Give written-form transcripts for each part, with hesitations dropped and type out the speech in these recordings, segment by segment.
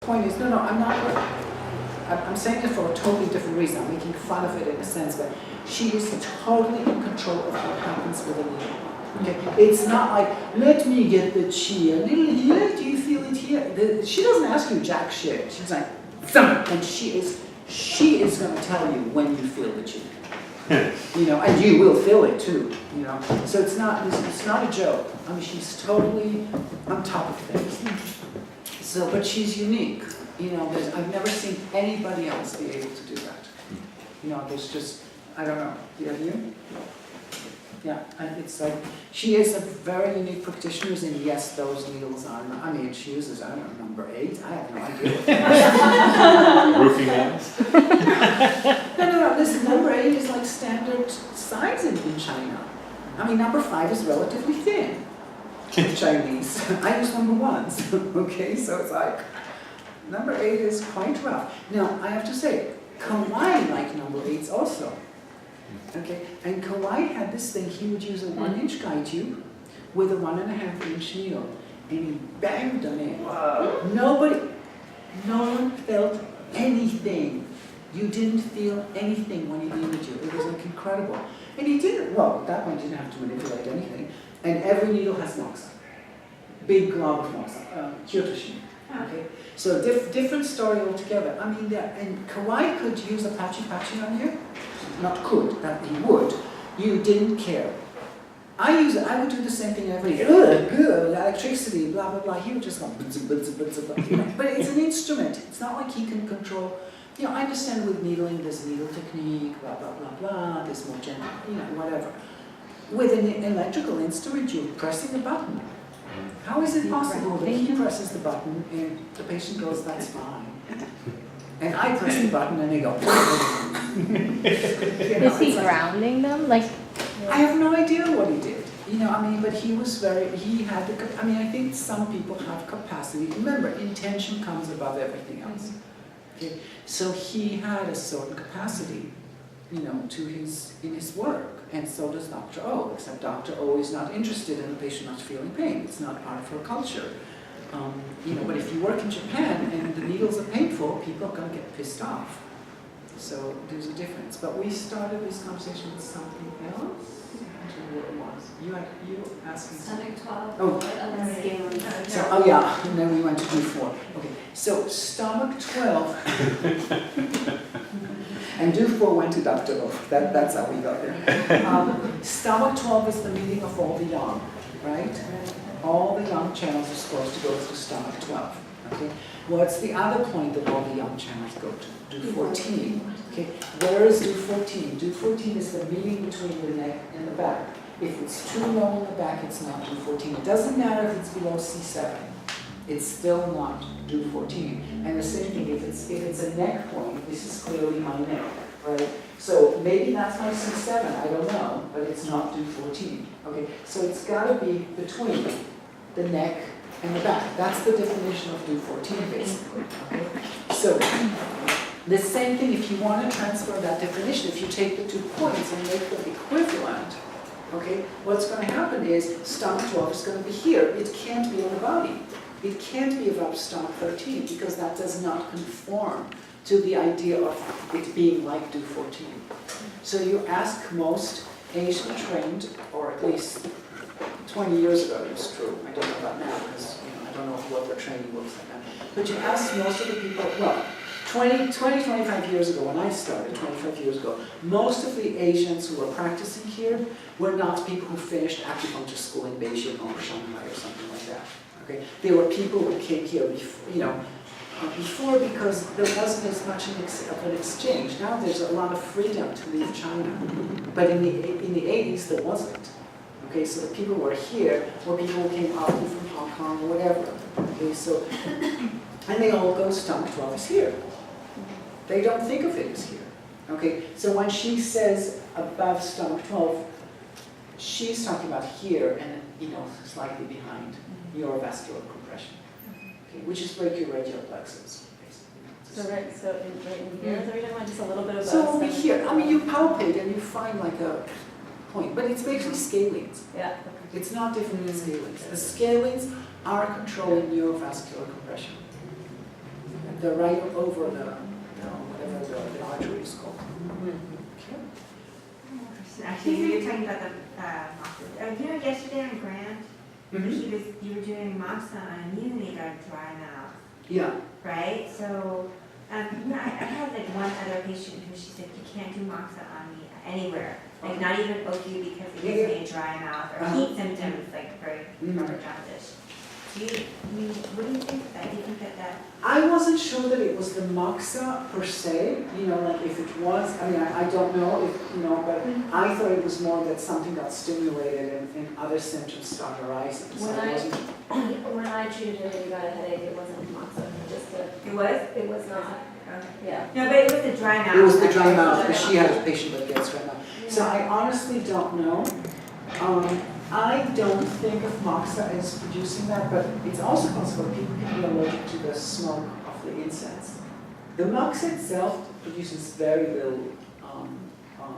Point is, no, I'm not. I'm saying it for a totally different reason. I'm making fun of it in a sense, but she is totally in control of what happens with a needle. Okay? It's not like, let me get the chi a little here, do you feel it here? She doesn't ask you jack shit. She's like, thump, and she is going to tell you when you feel the chi. You know, and you will feel it too, you know. So it's not a joke. I mean, she's totally on top of things. So, but she's unique. You know, I've never seen anybody else be able to do that. You know, there's just, I don't know. Have you? Yeah, and it's like, she is a very unique practitioner, and yes, those needles are, I mean, she uses, I don't know, number 8, I have no idea. Roofing nails? No, listen, number 8 is like standard size in China. I mean, number 5 is relatively thin in Chinese. I use number 1s, okay, so it's like, number 8 is quite rough. Now, I have to say, Kawaii like number 8s also. Okay, and Kawaii had this thing, he would use a 1-inch guide tube with a 1.5-inch needle, and he banged on it. Wow. No one felt anything. You didn't feel anything when he needed you. It was like incredible. And he didn't, well, that one didn't have to manipulate anything. And every needle has moxa. Big glob of moxa, Kyoto-shin. Okay, so different story altogether. I mean, and Kawaii could use a patchy on you. Not could, that he would. You didn't care. I would do the same thing every day. Good, electricity, blah, blah, blah. He would just go, you know, but it's an instrument. It's not like he can control. You know, I understand with needling, there's needle technique, blah, blah, blah, blah. There's more gentle, you know, whatever. With an electrical instrument, you're pressing a button. How is it possible that he presses the button and the patient goes, that's fine? And I press the button and they go, you know, is he grounding them? Like, I have no idea what he did. You know, I mean, but he had the, I mean, I think some people have capacity. Remember, intention comes above everything else. Okay? So he had a certain capacity, you know, in his work. And so does Dr. O, except Dr. O is not interested in the patient not feeling pain. It's not part of her culture. You know, but if you work in Japan and the needles are painful, people are going to get pissed off. So there's a difference. But we started this conversation with something else. I don't know what it was. You asking something. Stomach 12. Oh. So, yeah, and then we went to do 4. Okay, so stomach 12. And do 4 went to Dr. O. That's how we got there. Stomach 12 is the meeting of all the yang, right? All the yang channels are supposed to go through stomach 12. Okay? What's the other point that all the yang channels go to? Do 14. Okay? Where is do 14? Do 14 is the meeting between the neck and the back. If it's too low in the back, it's not do 14. It doesn't matter if it's below C7. It's still not do 14. And the same thing, if it's a neck point, this is clearly my neck, right? So maybe that's my C7, I don't know, but it's not do 14. Okay, so it's got to be between the neck and the back. That's the definition of do 14, basically. Okay, so the same thing, if you want to transfer that definition, if you take the 2 points and make them equivalent, okay, what's going to happen is stomach 12 is going to be here. It can't be on the body. It can't be above stomach 13 because that does not conform to the idea of it being like do 14. So you ask most Asian trained, or at least 20 years ago it was true. I don't know about now because I don't know what their training looks like now. But you ask most of the people, well, 25 years ago when I started, 25 years ago, most of the Asians who were practicing here were not people who finished acupuncture school in Beijing or Shanghai or something like that. Okay? They were people who came here before because there wasn't as much of an exchange. Now there's a lot of freedom to leave China. But in the 80s there wasn't. Okay, so the people who were here were people who came out from Hong Kong or whatever. Okay, so, and they all go stomach 12 is here. They don't think of it as here. Okay, so when she says above stomach 12, she's talking about here and slightly behind your vascular compression, okay, which is brachioradial plexus, basically. Right in here, is everything like just a little bit of So over here, I mean, you palpate and you find like a point, but it's basically scalenes. Yeah. It's not different than scalenes. The scalenes are controlling neurovascular compression. the right over the, whatever the artery is called. Actually, you were talking about the moxa. You know, yesterday on Grant, you were doing moxa on you and you got a dry mouth, Yeah. right? So, I had like one other patient who she said, you can't do moxa on me anywhere, like not even OQ because it gives me a dry mouth or heat symptoms, like very rubber jaundice. What do you think of that? Do you think that I wasn't sure that it was the moxa per se, like if it was, I mean, I don't know if, but I thought it was more that something got stimulated and other symptoms started arising. So When I treated him and he got a headache, it wasn't moxa, it was not, Okay. yeah. No, but it was the dry mouth. it was the dry mouth, because she had a patient that gets dry mouth. So I honestly don't know. I don't think of moxa as producing that, but it's also possible people can be allergic to the smoke of the incense. The moxa itself produces very little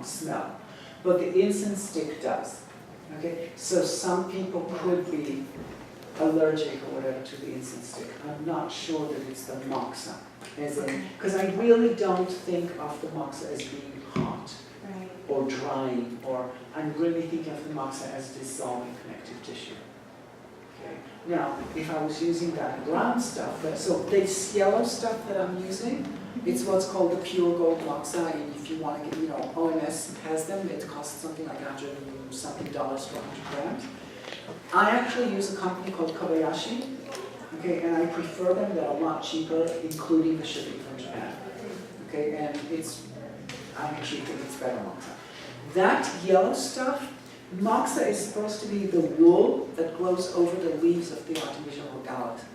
smell, but the incense stick does. Okay, so some people could be allergic or whatever to the incense stick. I'm not sure that it's the moxa, because I really don't think of the moxa as being hot. Right. Or drying, or I'm really thinking of the moxa as dissolving connective tissue. Okay. Now, if I was using that brown stuff, so this yellow stuff that I'm using, it's what's called the pure gold moxa, and if you want to get, OMS has them, it costs something like $100 and something for 100 grams. I actually use a company called Kobayashi, okay, and I prefer them, they're a lot cheaper, including the shipping from Japan. Okay, and I actually think it's better moxa. That yellow stuff, moxa is supposed to be the wool that grows over the leaves of the Artemisia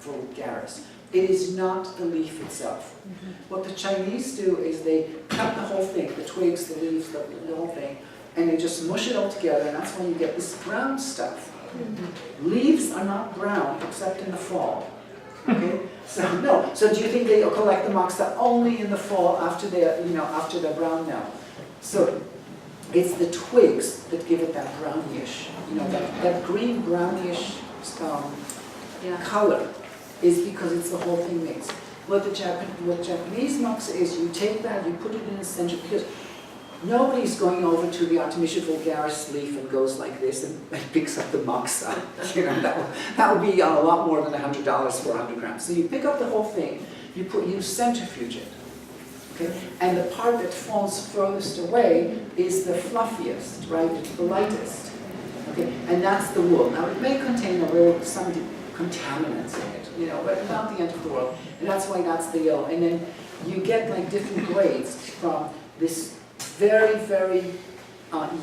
vulgaris. It is not the leaf itself. What the Chinese do is they cut the whole thing, the twigs, the leaves, the whole thing, and they just mush it all together, and that's when you get this brown stuff. Leaves are not brown except in the fall. Okay? So no. So do you think they collect the moxa only in the fall after they're brown? No. So it's the twigs that give it that brownish, that green brownish color is because it's the whole thing mixed. What Japanese moxa is, you take that, you put it in a center, because nobody's going over to the Artemisia vulgaris leaf and goes like this and picks up the moxa. That would be a lot more than $100 for 100 grams. So you pick up the whole thing, you centrifuge it. Okay? And the part that falls furthest away is the fluffiest, right? It's the lightest. Okay? And that's the wool. Now it may contain some contaminants in it, but not the end of the world. And that's why that's the yellow. And then you get like different grades from this very, very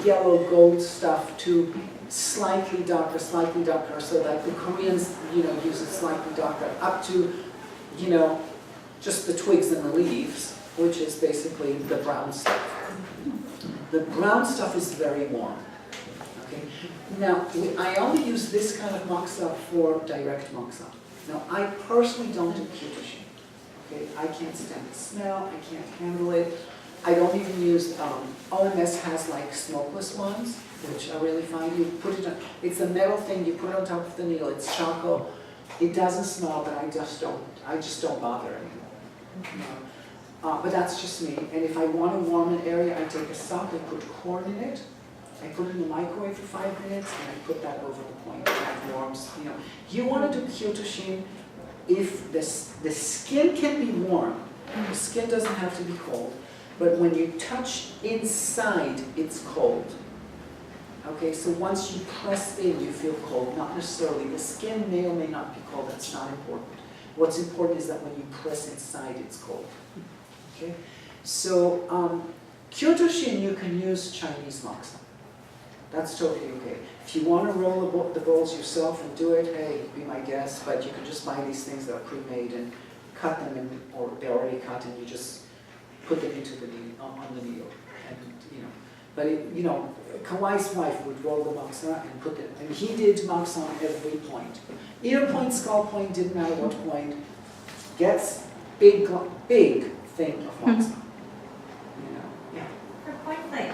yellow gold stuff to slightly darker, so like the Koreans, use it slightly darker, up to, just the twigs and the leaves, which is basically the brown stuff. The brown stuff is very warm. Okay. Now, I only use this kind of moxa for direct moxa. Now, I personally don't do Kyokushin. Okay, I can't stand the smell, I can't handle it. I don't even use, OMS has like smokeless ones, which are really fine. You put it on, it's a metal thing, you put it on top of the needle, it's charcoal. It doesn't smell, but I just don't bother anymore. But that's just me. And if I want to warm an area, I take a sock, I put corn in it, I put it in the microwave for 5 minutes, and I put that over the point, and that warms, You want to do Kyokushin if the skin can be warm. The skin doesn't have to be cold. But when you touch inside, it's cold. Okay, so once you press in, you feel cold, not necessarily. The skin may or may not be cold, that's not important. What's important is that when you press inside, it's cold. Okay, so Kyokushin, you can use Chinese moxa. That's totally okay. If you want to roll the balls yourself and do it, hey, be my guest, but you can just buy these things that are pre-made and cut them, or they're already cut, and you just put them into the needle, on the needle, and But Kawai's wife would roll the moxa and put it, and he did moxa on every point. Ear point, skull point, didn't matter what point. Gets big thing of moxa. Yeah. For points like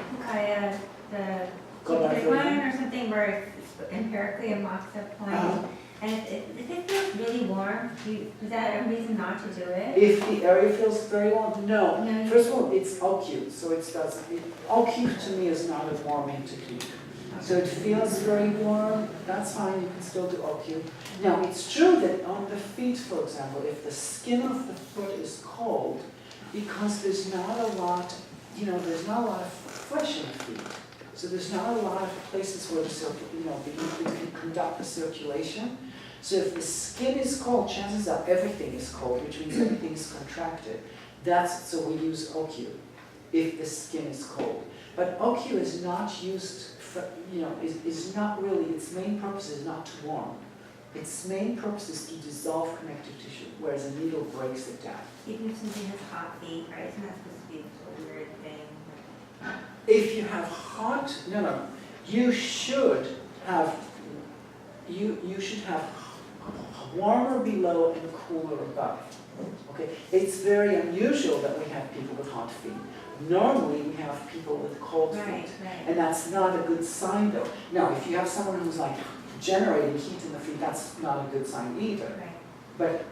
the Go back one or something where it's empirically a moxa point, And if it feels really warm, is that a reason not to do it? If the area feels very warm, no. No. First of all, it's acute, so acute to me is not a warm entity. So it feels very warm, that's fine, you can still do acute. Now, it's true that on the feet, for example, if the skin of the foot is cold, because there's not a lot, there's not a lot of flesh in the feet. So there's not a lot of places where you can conduct the circulation. So if the skin is cold, chances are everything is cold, which means everything is contracted. So we use OQ if the skin is cold. But OQ is not used for, is not really, its main purpose is not to warm. Its main purpose is to dissolve connective tissue, whereas a needle breaks it down. Even if something has hot feet, right? Isn't that supposed to be a weird thing? If you have you should have, you should have warmer below and cooler above. Okay, it's very unusual that we have people with hot feet. Normally we have people with cold feet, Right. and that's not a good sign though. Now, if you have someone who's like generating heat in the feet, that's not a good sign either. Right. But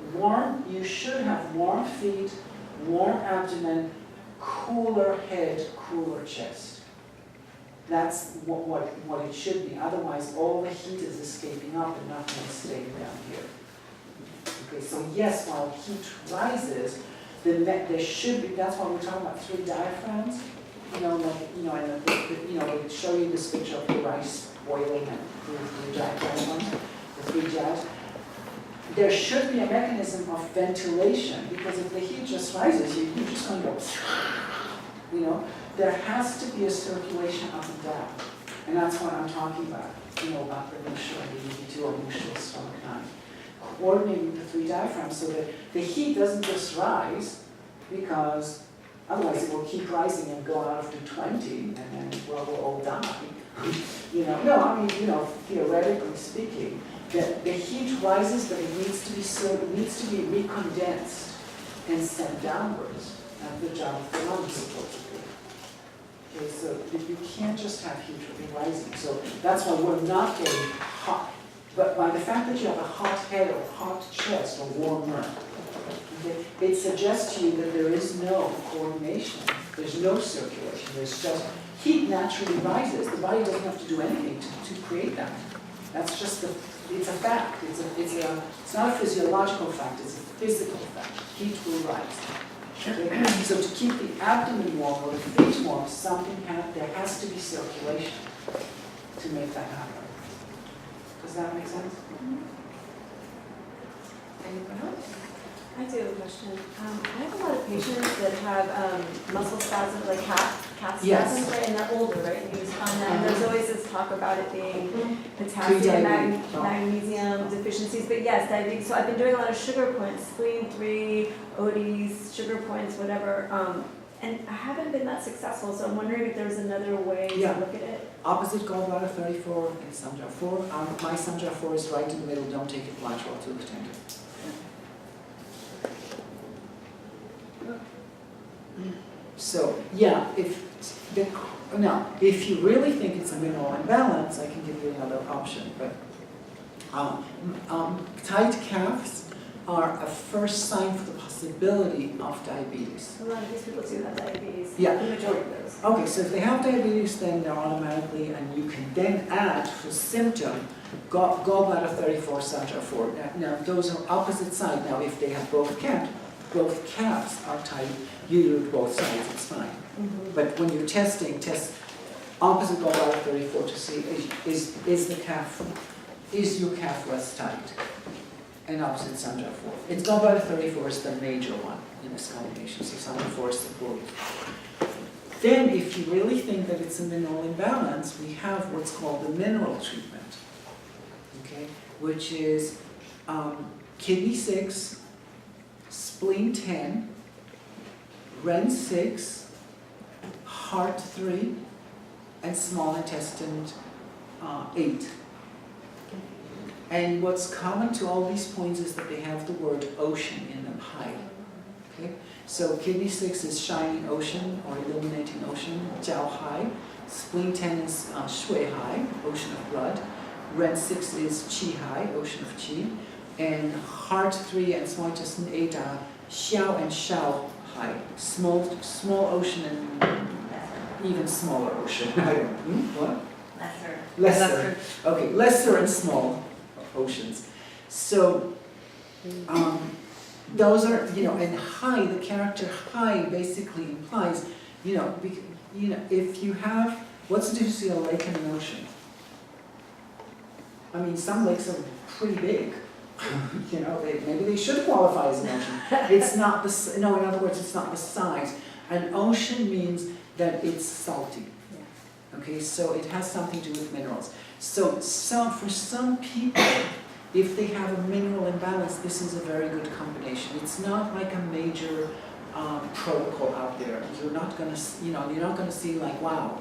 you should have warm feet, warm abdomen, cooler head, cooler chest. That's what it should be. Otherwise, all the heat is escaping up and nothing is staying down here. Okay, so yes, while heat rises, there should be. That's why we're talking about 3 diaphragms. They show you this picture of the rice boiling and the diaphragms, the 3 jabs. There should be a mechanism of ventilation, because if the heat just rises, you're just going to go, there has to be a circulation up and down. And that's what I'm talking about, about the Mushu and the UV2 or Mushu stomach 9. Coordinating the 3 diaphragms so that the heat doesn't just rise, because otherwise it will keep rising and go out to 20, and then we'll all die. Theoretically speaking, the heat rises, but it needs to be recondensed and sent downwards. That's the job of the lungs, supposedly. Okay, so you can't just have heat rising. So that's why we're not getting hot. But by the fact that you have a hot head or hot chest or warmer, okay, it suggests to you that there is no coordination. There's no circulation. There's just heat naturally rises. The body doesn't have to do anything to create that. That's just it's a fact. It's not a physiological fact. It's a physical fact. Heat will rise. Okay? So to keep the abdomen warm or the feet warm, there has to be circulation to make that happen. Does that make sense? Anyone else? I do have a question. I have a lot of patients that have muscle spasms, like calf spasms, right? And they're older, right? And you just find that. And there's always this talk about it being potassium, magnesium deficiencies. But yes, diabetes. So I've been doing a lot of sugar points, spleen 3, ODs, sugar points, whatever. And I haven't been that successful. So I'm wondering if there's another way to look at it. Opposite gallbladder 34 and Samjar 4. My Samjar 4 is right in the middle. Don't take it lateral to the tendon. So if you really think it's a mineral imbalance, I can give you another option. But tight calves are a first sign for the possibility of diabetes. A lot of these people do have diabetes. Yeah. The majority of those. Okay, so if they have diabetes, then they're automatically, and you can then add for symptom gallbladder 34, Samjar 4. Now those are opposite sides. Now if they have both calves are tight, you do both sides, it's fine. Mm-hmm. But when you're test opposite gallbladder 34 to see is your calf less tight, and opposite Samjar 4. It's gallbladder 34 is the major one in this combination, so Samjar 4 is the bullet. Then if you really think that it's a mineral imbalance, we have what's called the mineral treatment, okay, which is kidney 6, spleen 10, Ren 6, heart 3, and small intestine 8. And what's common to all these points is that they have the word ocean in them, high. Okay? So kidney 6 is shining ocean or illuminating ocean, Jiao Hai. Spleen 10 is Shui Hai, ocean of blood. Ren 6 is Qi Hai, ocean of Qi, and Heart 3 and small intestine 8 are Xiao and Shao Hai, small ocean and even smaller ocean. What? Lesser. Okay, lesser and small oceans. So, those are, and Hai, the character Hai basically implies, if you have, what's the difference between a lake and an ocean? I mean, some lakes are pretty big. Maybe they should qualify as an ocean. It's not in other words, it's not the size. An ocean means that it's salty. Okay, so it has something to do with minerals. So for some people, if they have a mineral imbalance, this is a very good combination. It's not like a major protocol out there. You're not going to see like, wow,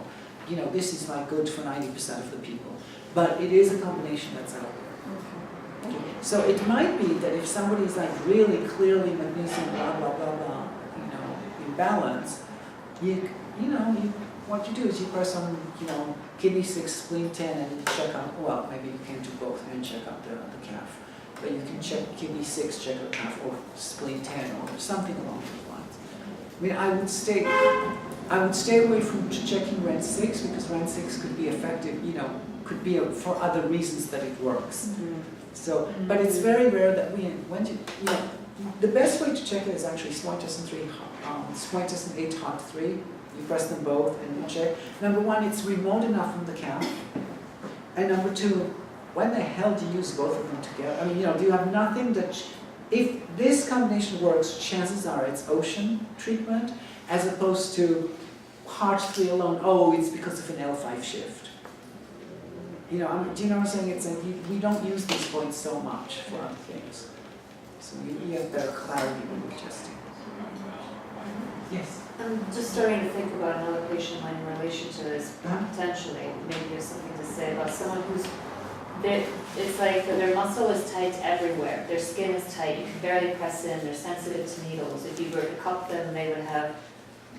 this is like good for 90% of the people. But it is a combination that's out there. Okay. So it might be that if somebody's like really clearly magnesium, blah blah blah blah, imbalance, what you do is you press on, kidney 6, spleen 10, and check out. Well, maybe you can do both and check out the calf, but you can check kidney 6, check out calf, or spleen 10, or something along those lines. I mean, I would stay away from checking Ren 6 because Ren 6 could be effective, could be for other reasons that it works. Mm-hmm. So, but it's very rare that the best way to check it is actually small intestine 3, small intestine 8, heart 3. You press them both and you check. Number one, it's remote enough from the calf. And number two, when the hell do you use both of them together? I mean, do you have nothing that, if this combination works, chances are it's ocean treatment, as opposed to heart 3 alone, oh, it's because of an L5 shift. Do you know what I'm saying? It's like we don't use these points so much for other things. So you have better clarity when you're testing. Yes? I'm just starting to think about another patient of mine in relation to this, potentially. Maybe there's something to say about someone who's, it's like their muscle is tight everywhere. Their skin is tight. You can barely press in. They're sensitive to needles. If you were to cup them, they would have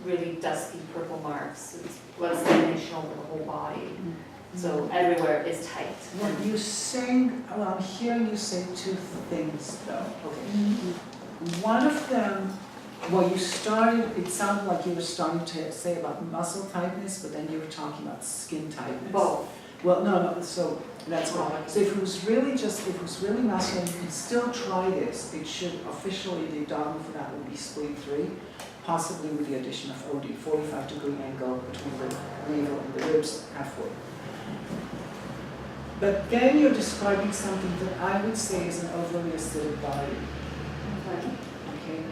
really dusky purple marks. It's blood stagnation over the whole body. So everywhere is tight. Well, you're saying, I'm hearing you say two things though. Okay. One of them, it sounded like you were starting to say about muscle tightness, but then you were talking about skin tightness. Both. Well, no, so that's wrong. So if it was really muscle, you can still try this. It should officially, the dogma for that would be spleen 3, possibly with the addition of OD, 45-degree angle between the navel and the ribs halfway. But then you're describing something that I would say is an overly acidic body. Okay?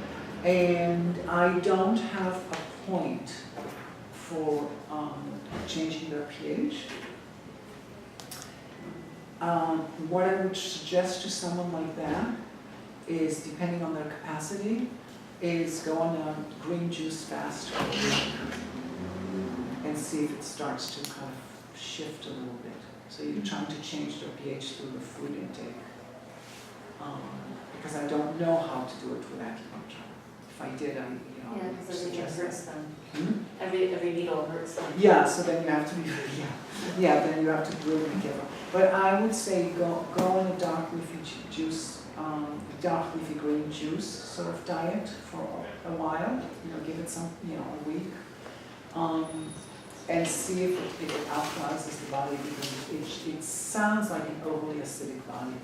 And I don't have a point for changing their pH. What I would suggest to someone like that is, depending on their capacity, is go on a green juice fast for a week and see if it starts to kind of shift a little bit. So you're trying to change their pH through the food intake. Because I don't know how to do it with acupuncture. If I did, I because every needle hurts them. Hmm? Every needle hurts them. Yeah, so then you have to be, then you have to really be careful. But I would say go on a dark leafy juice, dark leafy green juice sort of diet for a while. Give it some, a week, and see if it alkalizes the body, because it sounds like an overly acidic body.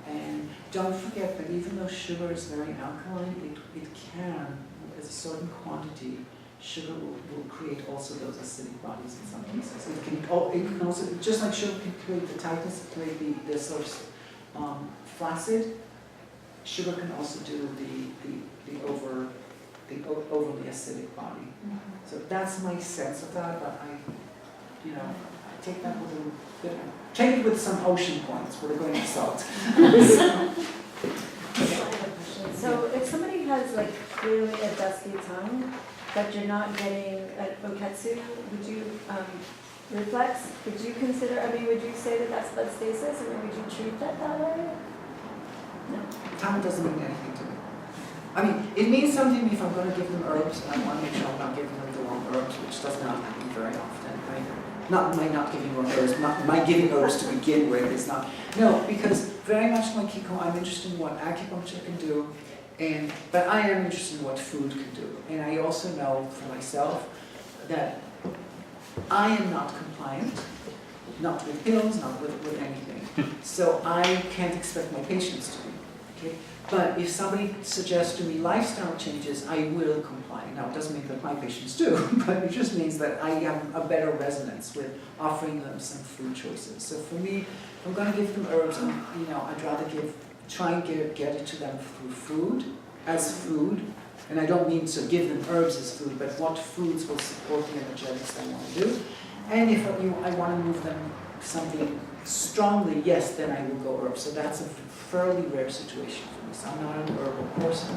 And don't forget that even though sugar is very alkaline, it can, as a certain quantity, sugar will create also those acidic bodies in some cases. It can also, just like sugar can create the tightness, create the sort of flaccid, sugar can also do the overly acidic body. So that's my sense of that, but I take that with a bit, take it with some ocean points, with a grain of salt. So if somebody has like clearly a dusky tongue, but you're not getting an oketsu, would you reflex? Would you consider? Would you say that that's blood stasis, or would you treat that way? No. Tongue doesn't mean anything to me. It means something if I'm going to give them herbs, and I want to make sure I'm not giving them the wrong herbs, which does not happen very often. not giving herbs, my giving herbs to begin with is not, no, because very much like Kiiko, I'm interested in what acupuncture can do, but I am interested in what food can do. And I also know for myself that I am not compliant, not with pills, not with anything. So I can't expect my patients to be, okay? But if somebody suggests to me lifestyle changes, I will comply. Now, it doesn't mean that my patients do, but it just means that I have a better resonance with offering them some food choices. So for me, if I'm going to give them herbs, I'd rather try and get it to them through food, as food. And I don't mean to give them herbs as food, but what foods will support the energetics they want to do. And if I want to move them something strongly, yes, then I will go herbs. So that's a fairly rare situation for me. So I'm not an herbal person.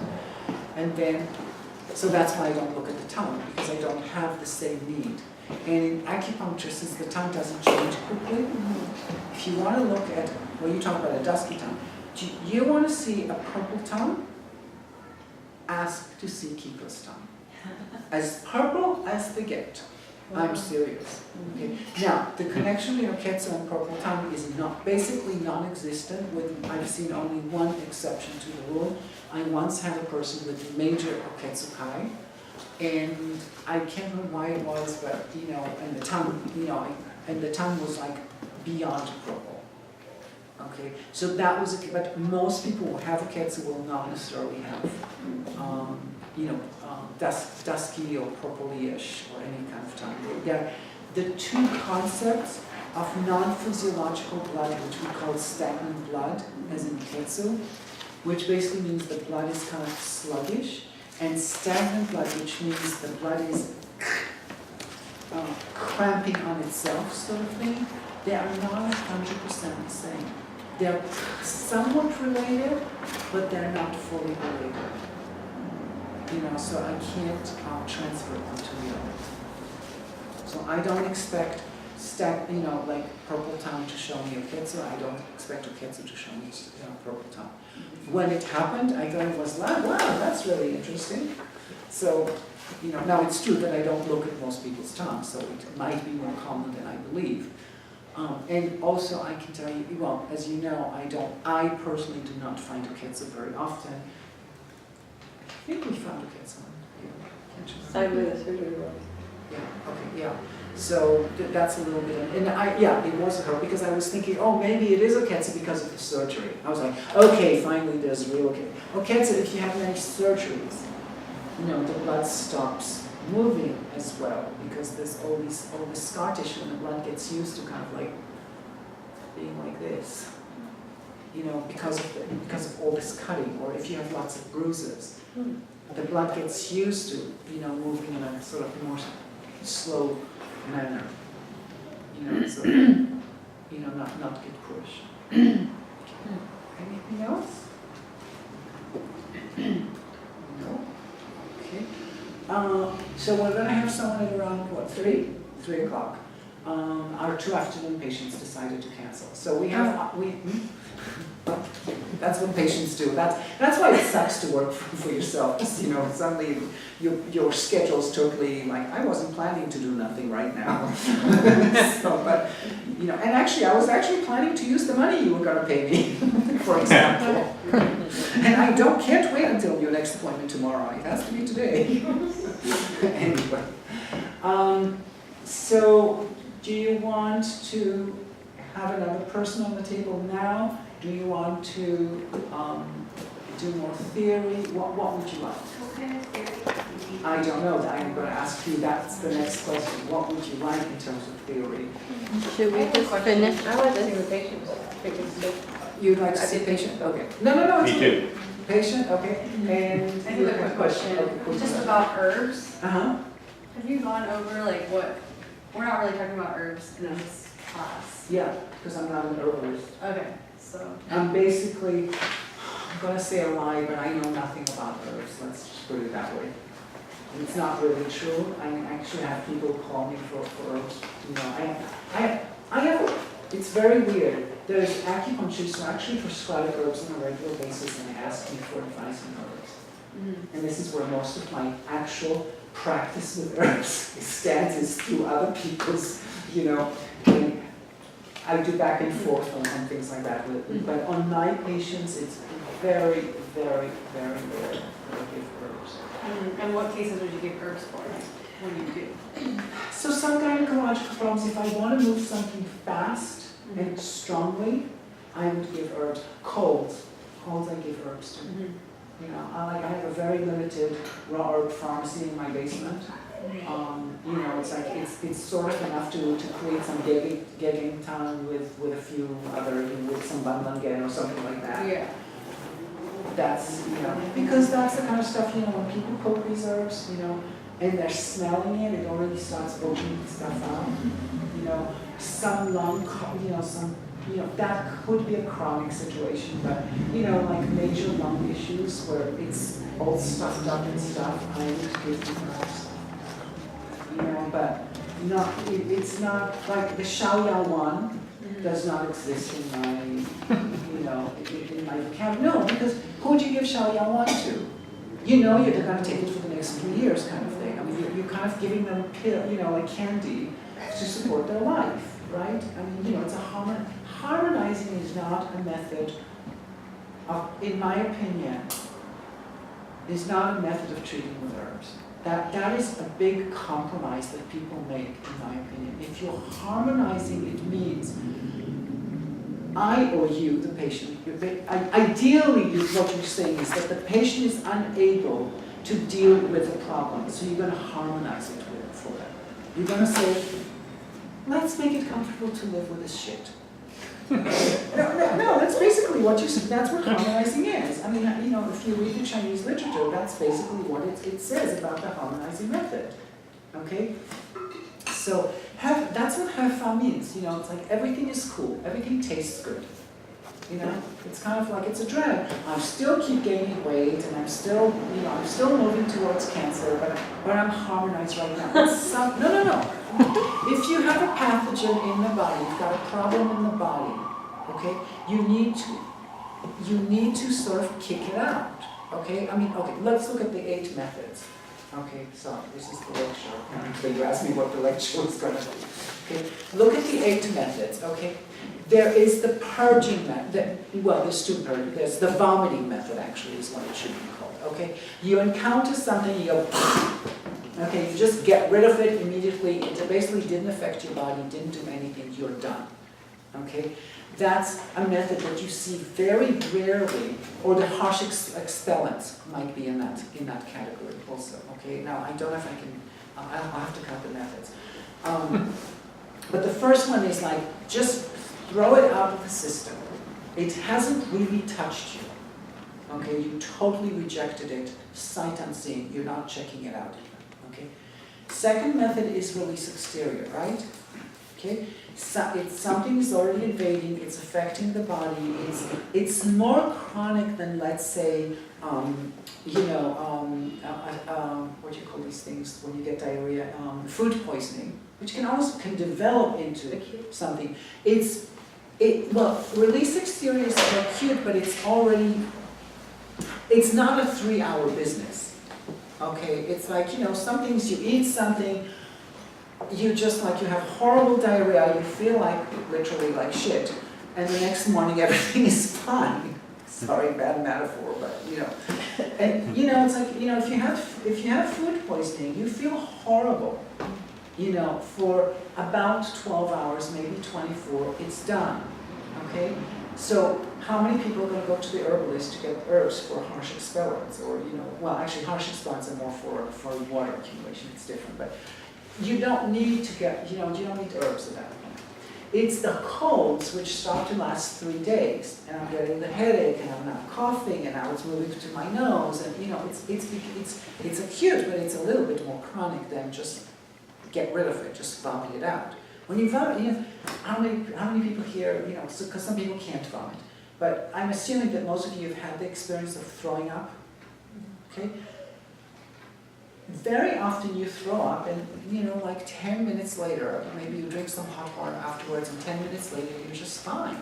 And then, so that's why I don't look at the tongue, because I don't have the same need. And in acupuncture, since the tongue doesn't change quickly, if you want to look at, well, you talk about a dusky tongue. Do you want to see a purple tongue? Ask to see Kiiko's tongue. As purple as they get. I'm serious. Okay. Now, the connection between Oketsu and purple tongue is basically non-existent. I've seen only one exception to the rule. I once had a person with major Oketsu kai, and I can't remember why it was, but and the tongue was like beyond purple. Okay, so that was but most people who have Oketsu will not necessarily have dusky or purplyish or any kind of tongue. They're the two concepts of non-physiological blood, which we call stagnant blood, as in Oketsu, which basically means the blood is kind of sluggish, and stagnant blood, which means the blood is cramping on itself, sort of thing. They are not 100% the same. They're somewhat related, but they're not fully related. So I can't transfer them to the other. So I don't expect like purple tongue to show me Oketsu. I don't expect Oketsu to show me purple tongue. When it happened, I thought it was like, wow, that's really interesting. So, now it's true that I don't look at most people's tongues, so it might be more common than I believe. And also I can tell you, well, as you know, I personally do not find Oketsu very often. I think we found Oketsu. Side with the surgery room. Yeah, okay, yeah. So that's a little bit, and it was her, because I was thinking, oh, maybe it is Oketsu because of the surgery. I was like, okay, finally there's real Oketsu. Oketsu, if you have many surgeries, the blood stops moving as well, because there's all this scar tissue, and the blood gets used to kind of like being like this, because of all this cutting, or if you have lots of bruises, the blood gets used to, moving in a sort of more slow manner, so, not get pushed. Anything else? No? Okay. So we're going to have someone at around, 3 o'clock. Our 2 afternoon patients decided to cancel. So we have, that's what patients do. That's why it sucks to work for yourself. Because, suddenly your schedule's totally like, I wasn't planning to do nothing right now. And actually, I was actually planning to use the money you were going to pay me, for example. And I can't wait until your next appointment tomorrow. It has to be today. Anyway. So, do you want to have another person on the table now? Do you want to do more theory? What would you like? What kind of theory? I don't know. I'm going to ask you. That's the next question. What would you like in terms of theory? Should we just finish? I want to see the patients. You'd like to see a patient? Okay. No. Me too. Patient? Okay. And I have a quick question, just about herbs. Uh-huh. Have you gone over like what, we're not really talking about herbs in this class. Yeah, because I'm not an herbalist. Okay, so. I'm basically, I'm going to say a lie, but I know nothing about herbs. Let's just put it that way. And it's not really true. I actually have people call me for herbs. I have, it's very weird. There's acupuncturists who actually prescribe herbs on a regular basis and ask me for advice on herbs. Mm-hmm. And this is where most of my actual practice with herbs stands, is through other people's, you know, I do back and forth on things like that. But on my patients, it's very, very, very rare that I give herbs. And what cases would you give herbs for when you do? So some gynecological problems, if I want to move something fast and strongly, I would give herbs. Colds I give herbs to. You know, I have a very limited raw herb pharmacy in my basement. You know, it's like it's sort of enough to create some gagging time with a few other, with some banlangen or something like that. Yeah. That's, you know, because that's the kind of stuff, you know, when people poke these herbs, you know, and they're smelling it, it already starts opening stuff out. You know, some lung, you know, that could be a chronic situation, but, you know, like major lung issues where it's all stuffed up and stuff, I would give them herbs. You know, but it's not, like the Shaoyawan does not exist in my, you know, in my vocabulary. No, because who would you give Shaoyawan to? You know you're going to take it for the next 3 years kind of thing. I mean, you're kind of giving them pill, you know, like candy to support their life, right? I mean, you know, it's a harmonizing is not a method of, in my opinion, is not a method of treating with herbs. That is a big compromise that people make, in my opinion. If you're harmonizing, it means I or you, the patient, ideally what you're saying is that the patient is unable to deal with the problem, so you're going to harmonize it for them. You're going to say, let's make it comfortable to live with this shit. No, that's basically what you said. That's what harmonizing is. I mean, you know, if you read the Chinese literature, that's basically what it says about the harmonizing method. Okay? So, that's what Hefa means. You know, it's like everything is cool, everything tastes good. You know, it's kind of like it's a drug. I still keep gaining weight, and I'm still, you know, I'm still moving towards cancer, but I'm harmonized right now. No. If you have a pathogen in the body, you've got a problem in the body, okay, you need to sort of kick it out, okay? I mean, okay, let's look at the 8 methods. Okay, so this is the lecture. Apparently you asked me what the lecture was going to be. Okay, look at the 8 methods, okay? There is the purging method, well, there's 2 purging. There's the vomiting method, actually, is what it should be called, okay? You encounter something, you go, okay, you just get rid of it immediately. It basically didn't affect your body, didn't do anything, you're done. Okay? That's a method that you see very rarely, or the harsh expellents might be in that category also. Okay, now I don't know if I can, I'll have to cut the methods. But the first one is like, just throw it out of the system. It hasn't really touched you. Okay, you totally rejected it, sight unseen, you're not checking it out. Okay. Second method is release exterior, right? Okay. So it's something is already invading. It's affecting the body. It's more chronic than, let's say, you know, what do you call these things when you get diarrhea? Food poisoning, which can develop into something. Well, release exterior is more acute, but it's not a 3-hour business. Okay, it's like, you know, some things you eat something, you just like, you have horrible diarrhea, you feel like, literally like shit, and the next morning everything is fine. Sorry, bad metaphor, but, you know. And, you know, it's like, you know, if you have food poisoning, you feel horrible, you know, for about 12 hours, maybe 24, it's done, okay? So how many people are going to go to the herbalist to get herbs for harsh expellents? Or, you know, well, actually harsh expellents are more for water accumulation, it's different. But you don't need to get, you know, you don't need herbs at that point. It's the colds which start to last 3 days, and I'm getting the headache, and I'm now coughing, and now it's moving to my nose, and, you know, it's acute, but it's a little bit more chronic than just get rid of it, just vomit it out. When you vomit, you know, how many people here, you know, because some people can't vomit, but I'm assuming that most of you have had the experience of throwing up, okay? Very often you throw up and, you know, like 10 minutes later, maybe you drink some hot water afterwards, and 10 minutes later you're just fine.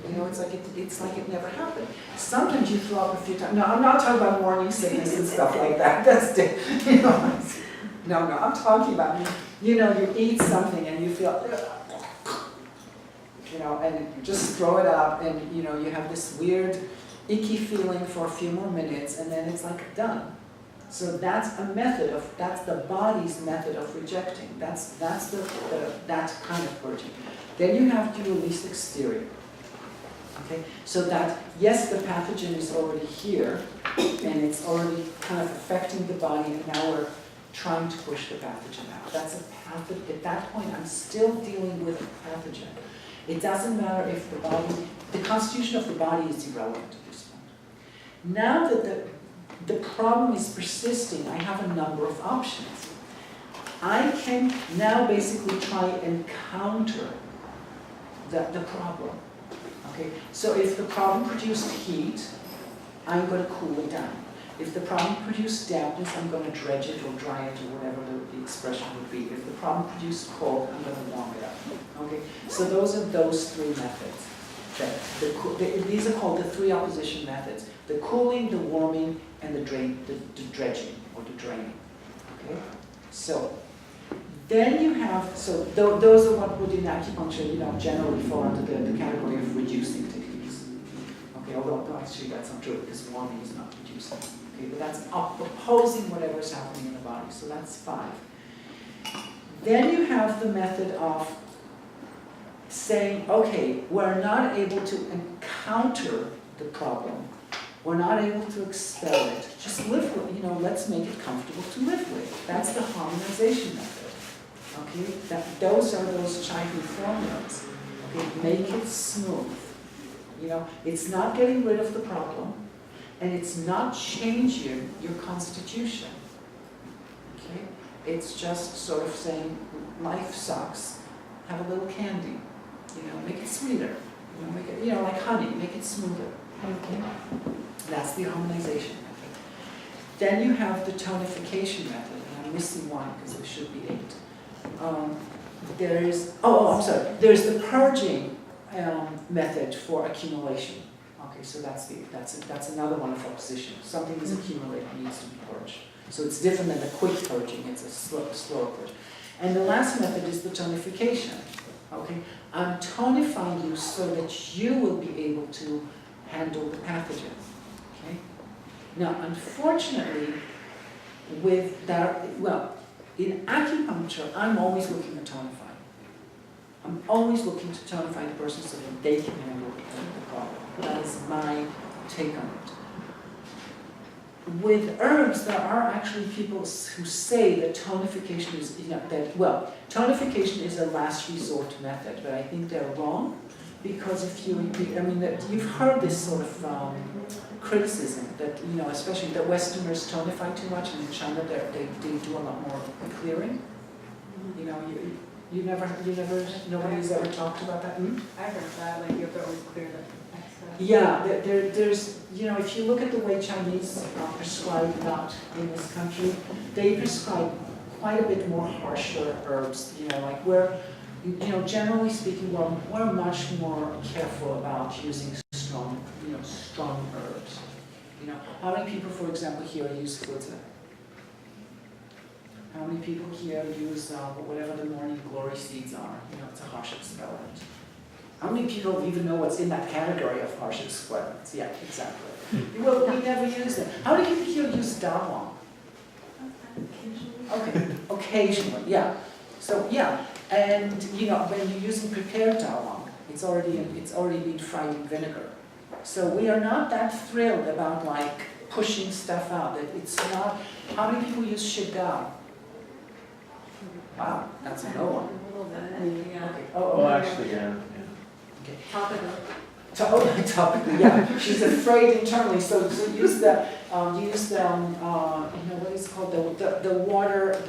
You know, it's like it never happened. Sometimes you throw up a few times. No, I'm not talking about morning sickness and stuff like that. That's, you know, No, I'm talking about, you know, you eat something and you feel, you know, and you just throw it up and, you know, you have this weird, icky feeling for a few more minutes and then it's like done. So that's a method of, that's the body's method of rejecting. That's that kind of purging. Then you have to release exterior. Okay, so that, yes, the pathogen is already here and it's already kind of affecting the body and now we're trying to push the pathogen out. That's a pathogen. At that point, I'm still dealing with the pathogen. It doesn't matter if the body, the constitution of the body is irrelevant at this point. Now that the problem is persisting, I have a number of options. I can now basically try and counter the problem. Okay, so if the problem produced heat, I'm going to cool it down. If the problem produced dampness, I'm going to dredge it or dry it or whatever the expression would be. If the problem produced cold, I'm going to warm it up. Okay, so those are those three methods. These are called the three opposition methods: the cooling, the warming, and the dredging or the draining. Okay, so then you have, so those are what would in acupuncture, you know, generally fall under the category of reducing techniques. Okay, although actually that's not true because warming is not reducing. Okay, but that's opposing whatever is happening in the body. So that's 5. Then you have the method of saying, okay, we're not able to encounter the problem. We're not able to expel it. Just live with, you know, let's make it comfortable to live with. That's the harmonization method. Okay, those are those Chinese formulas. Okay, make it smooth. You know, it's not getting rid of the problem, and it's not changing your constitution. Okay, it's just sort of saying, life sucks. Have a little candy. You know, make it sweeter. You know, make it, you know, like honey. Make it smoother. Okay, that's the harmonization method. Then you have the tonification method, and I'm missing one because there should be 8. There's the purging method for accumulation. Okay, so that's another one of opposition. Something is accumulated, needs to be purged. So it's different than the quick purging, it's a slow purge. And the last method is the tonification. Okay, I'm tonifying you so that you will be able to handle the pathogen. Okay. Now, unfortunately, with that, well, in acupuncture, I'm always looking to tonify. I'm always looking to tonify the person so that they can handle the problem. That is my take on it. With herbs, there are actually people who say that tonification is, you know, tonification is a last resort method, but I think they're wrong, because if you, I mean, you've heard this sort of criticism that, you know, especially that Westerners tonify too much, and in China they do a lot more clearing. You know, nobody's ever talked about that. I've heard that, like you have to always clear the excess. Yeah, there's, you know, if you look at the way Chinese prescribe that in this country, they prescribe quite a bit more harsher herbs. You know, like you know, generally speaking, we're much more careful about using strong herbs. You know, how many people, for example, here use Flitter? How many people here use whatever the morning glory seeds are? You know, it's a harsh expellent. How many people even know what's in that category of harsh expellents? Yeah, exactly. Well, we never use them. How many people here use Dawang? Okay, occasionally, yeah. So yeah, and you know, when you're using prepared Dawang, it's already been fried in vinegar. So we are not that thrilled about like pushing stuff out. It's not. How many people use Shigao? Wow, that's a no one. A little bit, yeah. Okay. Well, actually, yeah. Okay. Topical. Topically, yeah. She's afraid internally, so use the you know, what is it called, the water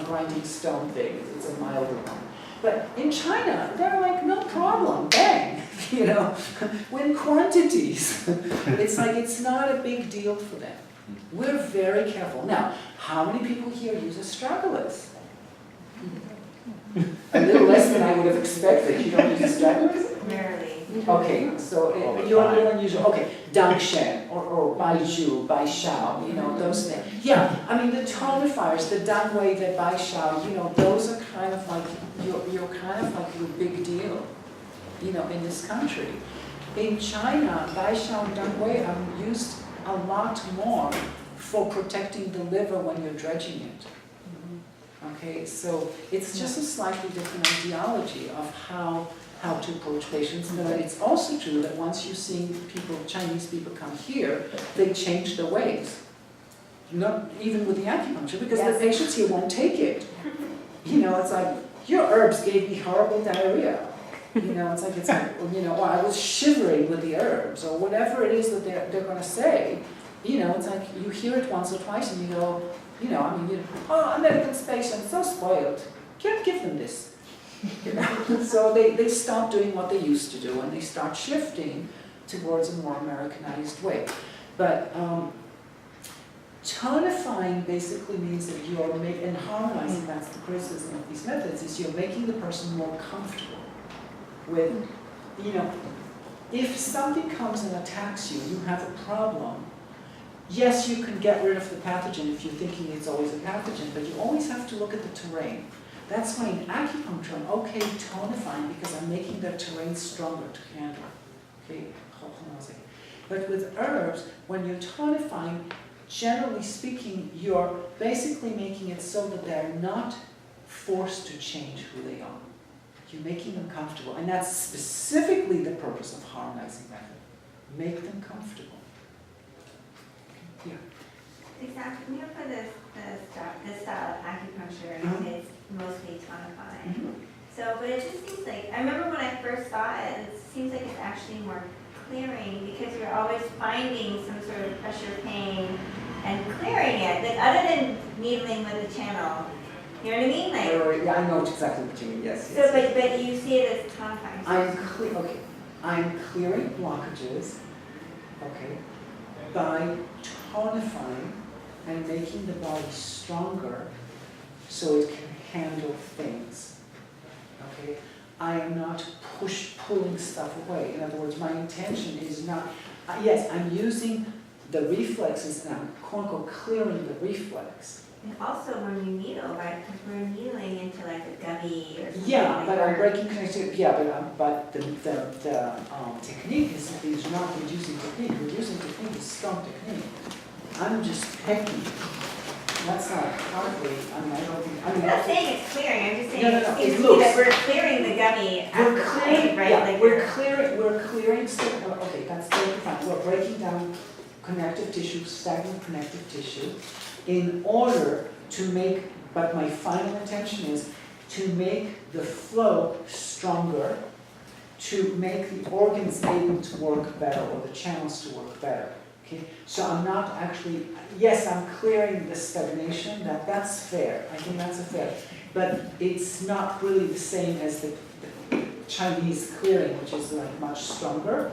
grinding stone thing. It's a milder one. But in China, they're like, no problem, bang, you know, when quantities. It's like, it's not a big deal for them. We're very careful. Now, how many people here use astragalus? A little less than I would have expected. You don't use astragalus? Rarely. Okay, so All the you're time. unusual, okay, Dangshen or Baiju, Baishao, you know, those things. Yeah, I mean, the tonifiers, the Dangwei, the Baishao, you know, those are kind of like, you're kind of like your big deal, you know, in this country. In China, Baishao and Dangwei are used a lot more for protecting the liver when you're dredging it. Okay, so it's just a slightly different ideology of how to approach patients, but it's also true that once you see people, Chinese people come here, they change their ways. Not even with the acupuncture, because the patients here won't take it. You know, it's like, your herbs gave me horrible diarrhea. You know, it's like, you know, or I was shivering with the herbs, or whatever it is that they're gonna say. You know, it's like, you hear it once or twice and you go, you know, I mean, you know, oh, American patient, so spoiled. Can't give them this. You know? So they stop doing what they used to do and they start shifting towards a more Americanized way. But tonifying basically means that you're and harmonizing, that's the criticism of these methods, is you're making the person more comfortable with, you know, if something comes and attacks you, you have a problem. Yes, you can get rid of the pathogen if you're thinking it's always a pathogen, but you always have to look at the terrain. That's why in acupuncture, I'm okay tonifying because I'm making the terrain stronger to handle. Okay, hold on a second. But with herbs, when you're tonifying, generally speaking, you're basically making it so that they're not forced to change who they are. You're making them comfortable, and that's specifically the purpose of harmonizing method. Make them comfortable. Yeah. Exactly, you know, for this style of acupuncture, it's mostly tonifying. So, but it just seems like, I remember when I first saw it, it seems like it's actually more clearing because you're always finding some sort of pressure pain and clearing it. Like other than needling with the channel, you know what I mean? Like, Yeah, I know exactly what you mean, yes. so, but you see it as tonifying. I'm clearing blockages, okay, by tonifying and making the body stronger so it can handle things, okay? I am not pulling stuff away. In other words, my intention is not, yes, I'm using the reflexes and I'm quote unquote clearing the reflex. And also when you needle, right, because we're needling into like a gummy or something. Yeah, like but I'm that. breaking connectivity, yeah, but the technique is not reducing technique. Reducing technique is strong technique. I'm just pecking. That's not hardly, I I'm not saying it's clearing, I'm just saying No, it it's seems to me loose. that we're clearing the gummy at We're the clearing, point, right? yeah, Like we're clearing, okay, that's totally fine. We're breaking down connective tissue, stagnant connective tissue, in order to make, but my final intention is to make the flow stronger, to make the organs able to work better, or the channels to work better. Okay, so I'm not actually, yes, I'm clearing the stagnation, that's fair, I think that's a fair, but it's not really the same as the Chinese clearing, which is like much stronger.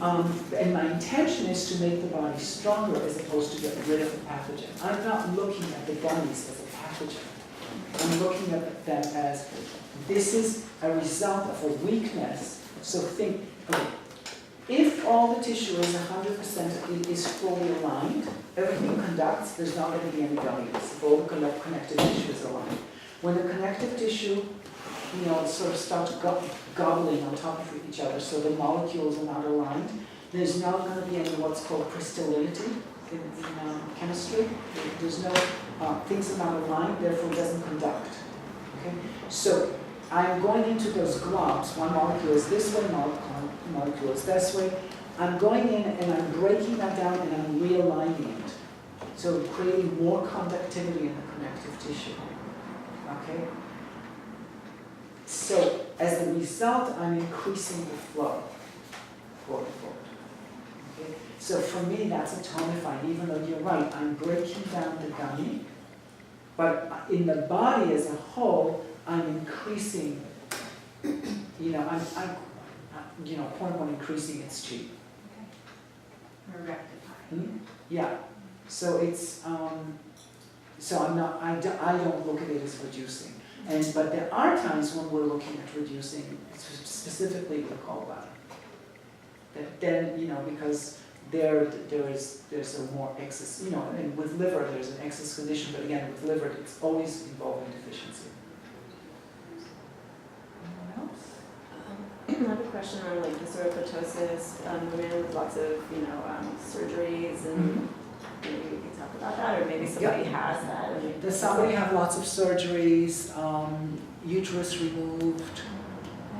And my intention is to make the body stronger as opposed to get rid of the pathogen. I'm not looking at the gummies as a pathogen. I'm looking at them as, this is a result of a weakness. So think, okay, if all the tissue is 100%, it is fully aligned, everything conducts, there's not going to be any gummies. If all the connective tissue is aligned. When the connective tissue, you know, sort of start gobbling on top of each other, so the molecules are not aligned, there's not going to be any what's called crystallinity in chemistry. There's no, things are not aligned, therefore it doesn't conduct. Okay? So I'm going into those globs, one molecule is this way, molecule is this way. I'm going in and I'm breaking that down and I'm realigning it. So creating more conductivity in the connective tissue. Okay? So as a result, I'm increasing the flow, quote unquote. Okay? So for me, that's a tonifying, even though you're right, I'm breaking down the gummy, but in the body as a whole, I'm increasing, you know, I'm you know, point one, increasing its chi. we're rectifying. Yeah, so it's, so I'm not, I don't look at it as reducing. But there are times when we're looking at reducing, specifically with gallbladder. Then, because there's a more excess, and with liver, there's an excess condition, but again, with liver, it's always involving deficiency. Anyone else? I have a question on like visceropertosis, women with lots of, surgeries, and maybe we can talk about that, or maybe somebody has that. And Does somebody have lots of surgeries, uterus removed?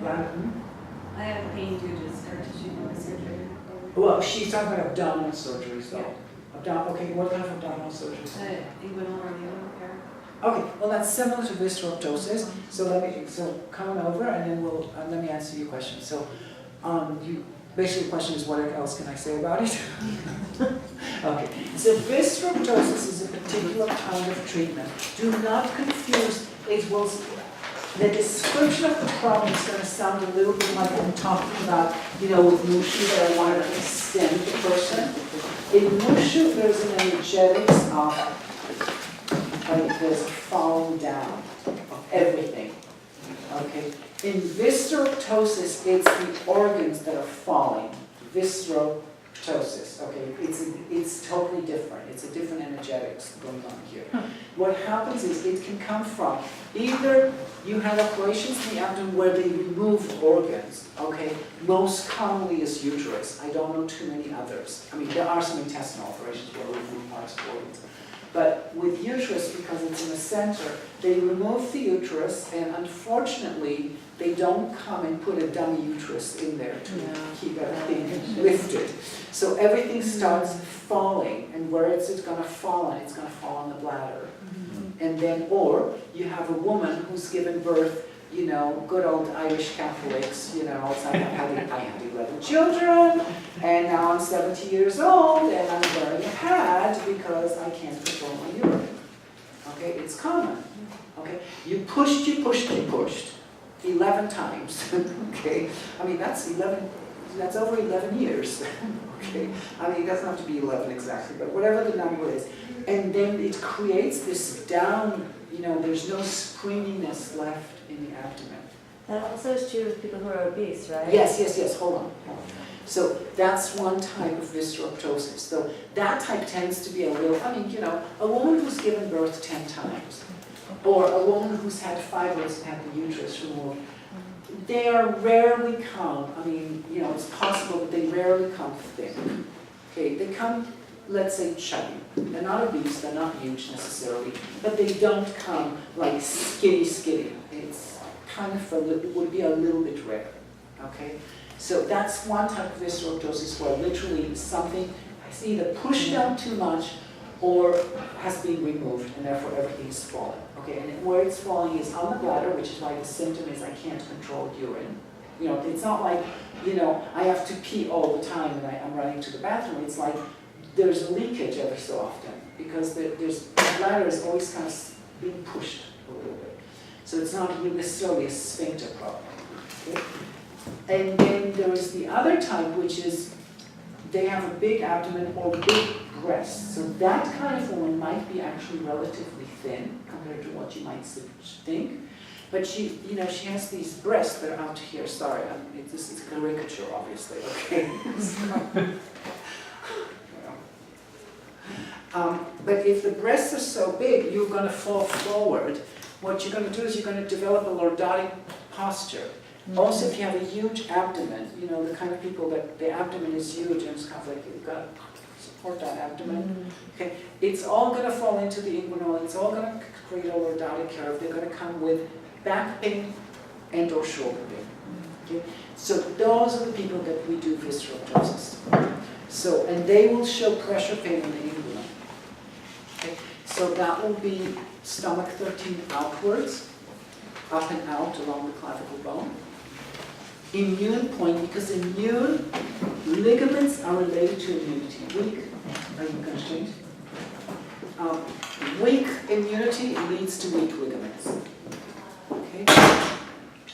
I have pain due to scar tissue surgery. Well, she's talking about abdominal surgeries though. Yeah. Okay, what kind of abdominal surgeries? Inguinal or renal repair. Okay, well that's similar to visceroptosis. So come on over and then let me answer your question. So, basically the question is what else can I say about it? Okay, so visceroptosis is a particular kind of treatment. Do not confuse the description of the problem is going to sound a little bit like I'm talking about, with Mushu, that I want to extend the person. In Mushu, there's an energetics there's a falling down of everything. Okay. In visceroptosis, it's the organs that are falling. Visceroptosis. Okay. It's totally different. It's a different energetics going on here. What happens is it can come from either you have operations in the abdomen where they remove organs. Okay. Most commonly is uterus. I don't know too many others. I mean, there are some intestinal operations where we remove parts of organs. But with uterus, because it's in the center, they remove the uterus, and unfortunately, they don't come and put a dummy uterus in there to keep everything lifted. So everything starts falling, and where it's going to fall on, it's going to fall on the bladder. And then, or you have a woman who's given birth, good old Irish Catholics, it's like I had 11 children, and now I'm 70 years old, and I'm wearing a pad because I can't control my urine. Okay, it's common. Okay, you pushed, 11 times. Okay, I mean, that's over 11 years. Okay, I mean, it doesn't have to be 11 exactly, but whatever the number is. And then it creates this down, there's no springiness left in the abdomen. That also is true with people who are obese, right? Yes, hold on. So that's one type of visceroptosis. So that type tends to be a woman who's given birth 10 times, or a woman who's had fibroids and had the uterus removed. They are rarely come, it's possible, but they rarely come thin. Okay, they come, let's say, chubby. They're not obese, they're not huge necessarily, but they don't come like skinny. It's kind of it would be a little bit rare. Okay, so that's one type of visceroptosis where literally something is either pushed down too much or has been removed, and therefore everything is falling. Okay, and where it's falling is on the bladder, which is why the symptom is I can't control urine. It's not like, I have to pee all the time and I'm running to the bathroom. It's like there's a leakage every so often because the bladder is always kind of being pushed a little bit. So it's not necessarily a sphincter problem. Okay? And then there is the other type, which is they have a big abdomen or big breasts. So that kind of woman might be actually relatively thin compared to what you might think. But she has these breasts that are out here. Sorry, it's a caricature, obviously. Okay. But if the breasts are so big, you're going to fall forward. What you're going to do is you're going to develop a lordotic posture. Also, if you have a huge abdomen, the kind of people that the abdomen is huge and it's kind of like you've got to support that abdomen. Okay, it's all going to fall into the inguinal. It's all going to create a lordotic curve. They're going to come with back pain and or shoulder pain. Okay, so those are the people that we do visceroptosis. So, and they will show pressure pain in the inguinal. Okay, so that will be stomach 13 outwards, up and out along the clavicle bone. Immune point, because immune ligaments are related to immunity. Weak, are you going to change? Weak immunity leads to weak ligaments. Okay,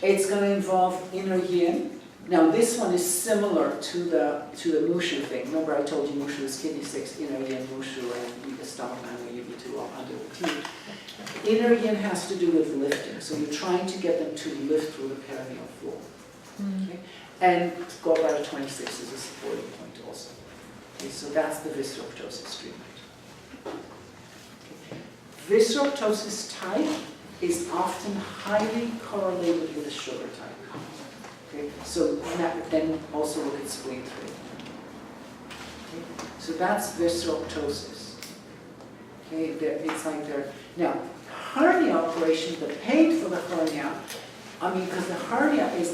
it's going to involve inner yin. Now this one is similar to the Mushu thing. Remember I told you Mushu is kidney 6, inner yin, Mushu, and the stomach man where you need to go under the teeth. Inner yin has to do with lifting, so you're trying to get them to lift through the perineal floor. Okay? And gallbladder 26 is a supporting point also. Okay, so that's the visceral ptosis treatment. Okay. Visceral ptosis type is often highly correlated with a sugar type. Okay, so that, then also look at spleen 3. Okay, so that's visceral ptosis. Okay, it's like they're now hernia operation. The pain for the hernia, I mean, because the hernia is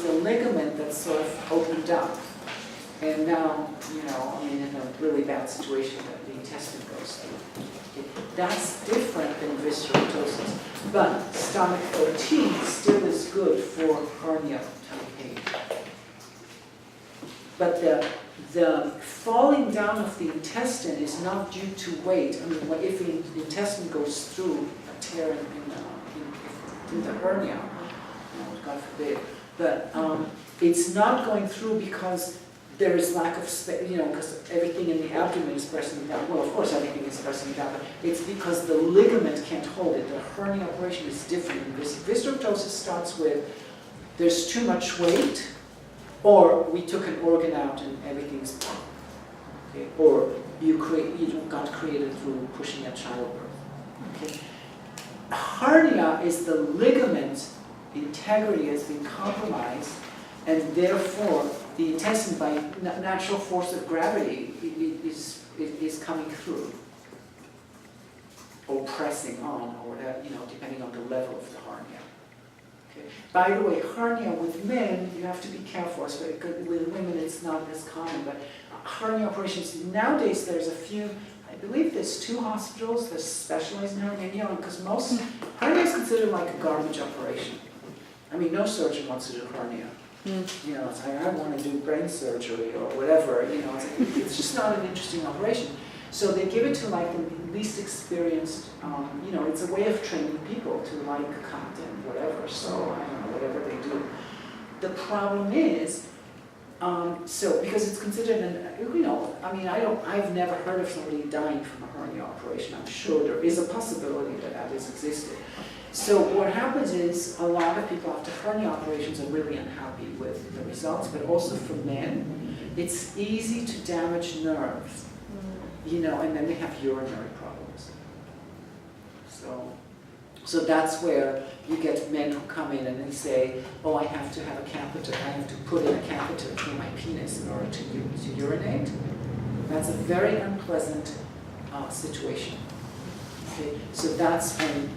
a ligament that's sort of opened up, and now I mean, in a really bad situation that the intestine goes through. Okay, that's different than visceral ptosis, but stomach OT still is good for hernia type pain. But the falling down of the intestine is not due to weight. I mean, if the intestine goes through a tear in the hernia, God forbid, but it's not going through because there is lack of space, because everything in the abdomen is pressing down. Well, of course, everything is pressing down, but it's because the ligament can't hold it. The hernia operation is different. Visceral ptosis starts with there's too much weight, or we took an organ out and everything's, okay, or you got created through pushing at childbirth. Okay, hernia is the ligament integrity has been compromised, and therefore the intestine, by natural force of gravity, is coming through, or pressing on, or whatever, depending on the level of the hernia. Okay. By the way, hernia with men, you have to be careful. With women, it's not as common, but hernia operations, nowadays there's a few, I believe there's 2 hospitals that specialize in hernia, because most, hernia is considered like a garbage operation. I mean, no surgeon wants to do hernia. It's like, I want to do brain surgery or whatever, it's just not an interesting operation. So they give it to like the least experienced, it's a way of training people to like cut and whatever, so I don't know, whatever they do. The problem is, because it's considered I've never heard of somebody dying from a hernia operation. I'm sure there is a possibility that has existed. So what happens is a lot of people after hernia operations are really unhappy with the results, but also for men, it's easy to damage nerves, and then they have urinary problems. So that's where you get men who come in and they say, oh, I have to have a catheter, I have to put in a catheter through my penis in order to urinate. That's a very unpleasant situation. Okay, so that's when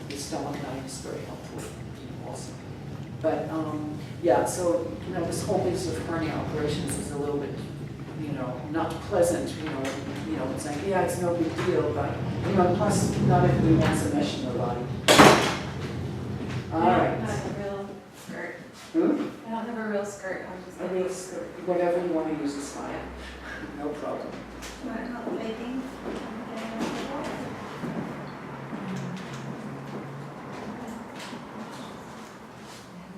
the stomach line is very helpful also. But so this whole business of hernia operations is a little bit not pleasant. It's like it's no big deal, but plus not everybody wants a mesh in their body. All right. I don't have a real skirt. I don't have a real skirt. I'm just A real skirt, whatever you want to use is fine. No problem. You want to help with anything?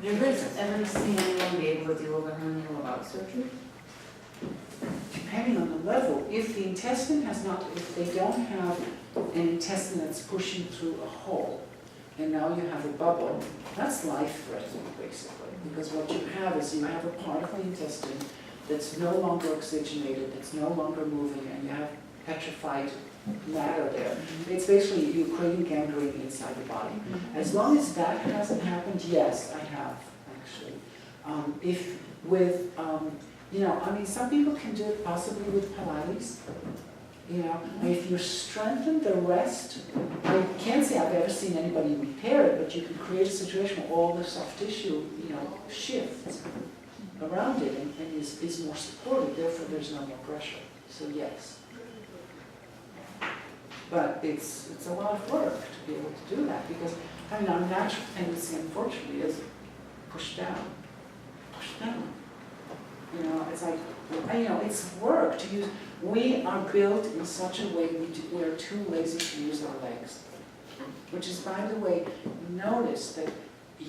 Have you guys ever seen anyone be able to deal with a hernia without surgery? Depending on the level, if the intestine if they don't have an intestine that's pushing through a hole, and now you have a bubble, that's life-threatening basically, because what you have is you have a part of the intestine that's no longer oxygenated, that's no longer moving, and you have petrified matter there. It's basically you creating gangrene inside the body. As long as that hasn't happened, yes, I have actually. Some people can do it possibly with Pilates. If you strengthen the rest, I can't say I've ever seen anybody repair it, but you can create a situation where all the soft tissue, shifts around it and is more supported. Therefore, there's no more pressure. So yes. But it's a lot of work to be able to do that because, our natural tendency, unfortunately, is push down. It's like, it's work to use. We are built in such a way we're too lazy to use our legs. Which is, by the way, notice that we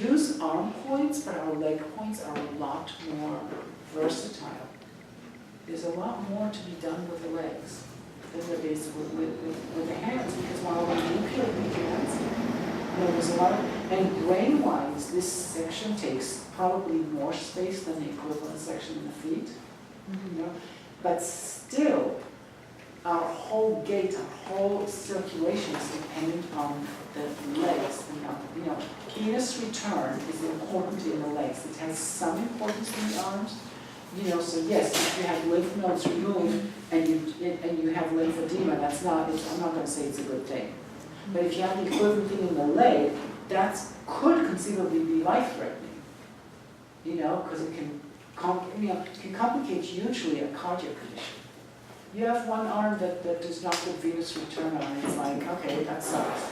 use arm points, but our leg points are a lot more versatile. There's a lot more to be done with the legs than there is with the hands, because while we manipulate the hands, there's a lot of And brain-wise, this section takes probably more space than the equivalent section in the feet. You know? But still, our whole gait, our whole circulation is dependent on the legs. And, penis return is important in the legs. It has some importance in the arms. So yes, if you have lymph nodes removed and you have lymphedema, I'm not going to say it's a good thing. But if you have the equivalent thing in the leg, that could conceivably be life-threatening. Because it can complicate hugely a cardiac condition. You have one arm that does not get venous return on, it's like, okay, that sucks.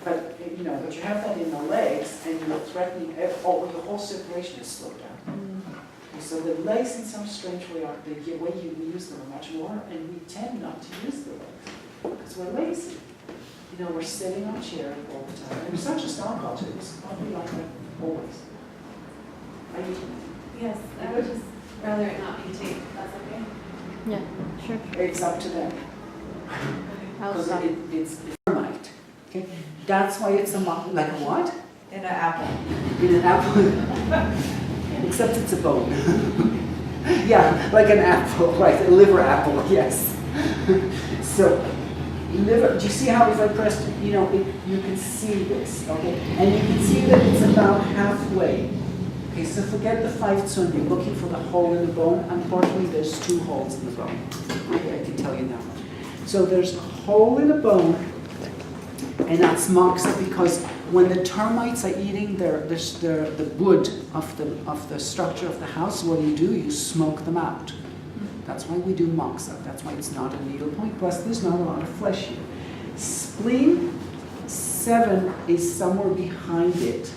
But but you have that in the legs, and you're threatening. Your whole circulation is slowed down. So the legs, in some strange way, are the way we use them much more, and we tend not to use the legs because we're lazy. We're sitting on a chair all the time. And it's not just our culture; it's probably like that always. Yes, I would just rather it not be taped. That's okay. Yeah, sure. It's up to them. I'll Because stop. it's thermite. Okay, that's why it's like a what? In an apple. In an apple. Except it's a bone. Yeah, like an apple, right? A liver apple, yes. So, liver. Do you see how if I pressed, you can see this, okay? And you can see that it's about halfway. Okay, so forget the 5 zone. You're looking for the hole in the bone. Unfortunately, there's 2 holes in the bone. I can tell you that much. So there's a hole in the bone, and that's marked because when the termites are eating the wood of the structure of the house, what do? You smoke them out. That's why we do moxa. That's why it's not a needle point. Plus, there's not a lot of flesh here. Spleen 7 is somewhere behind it.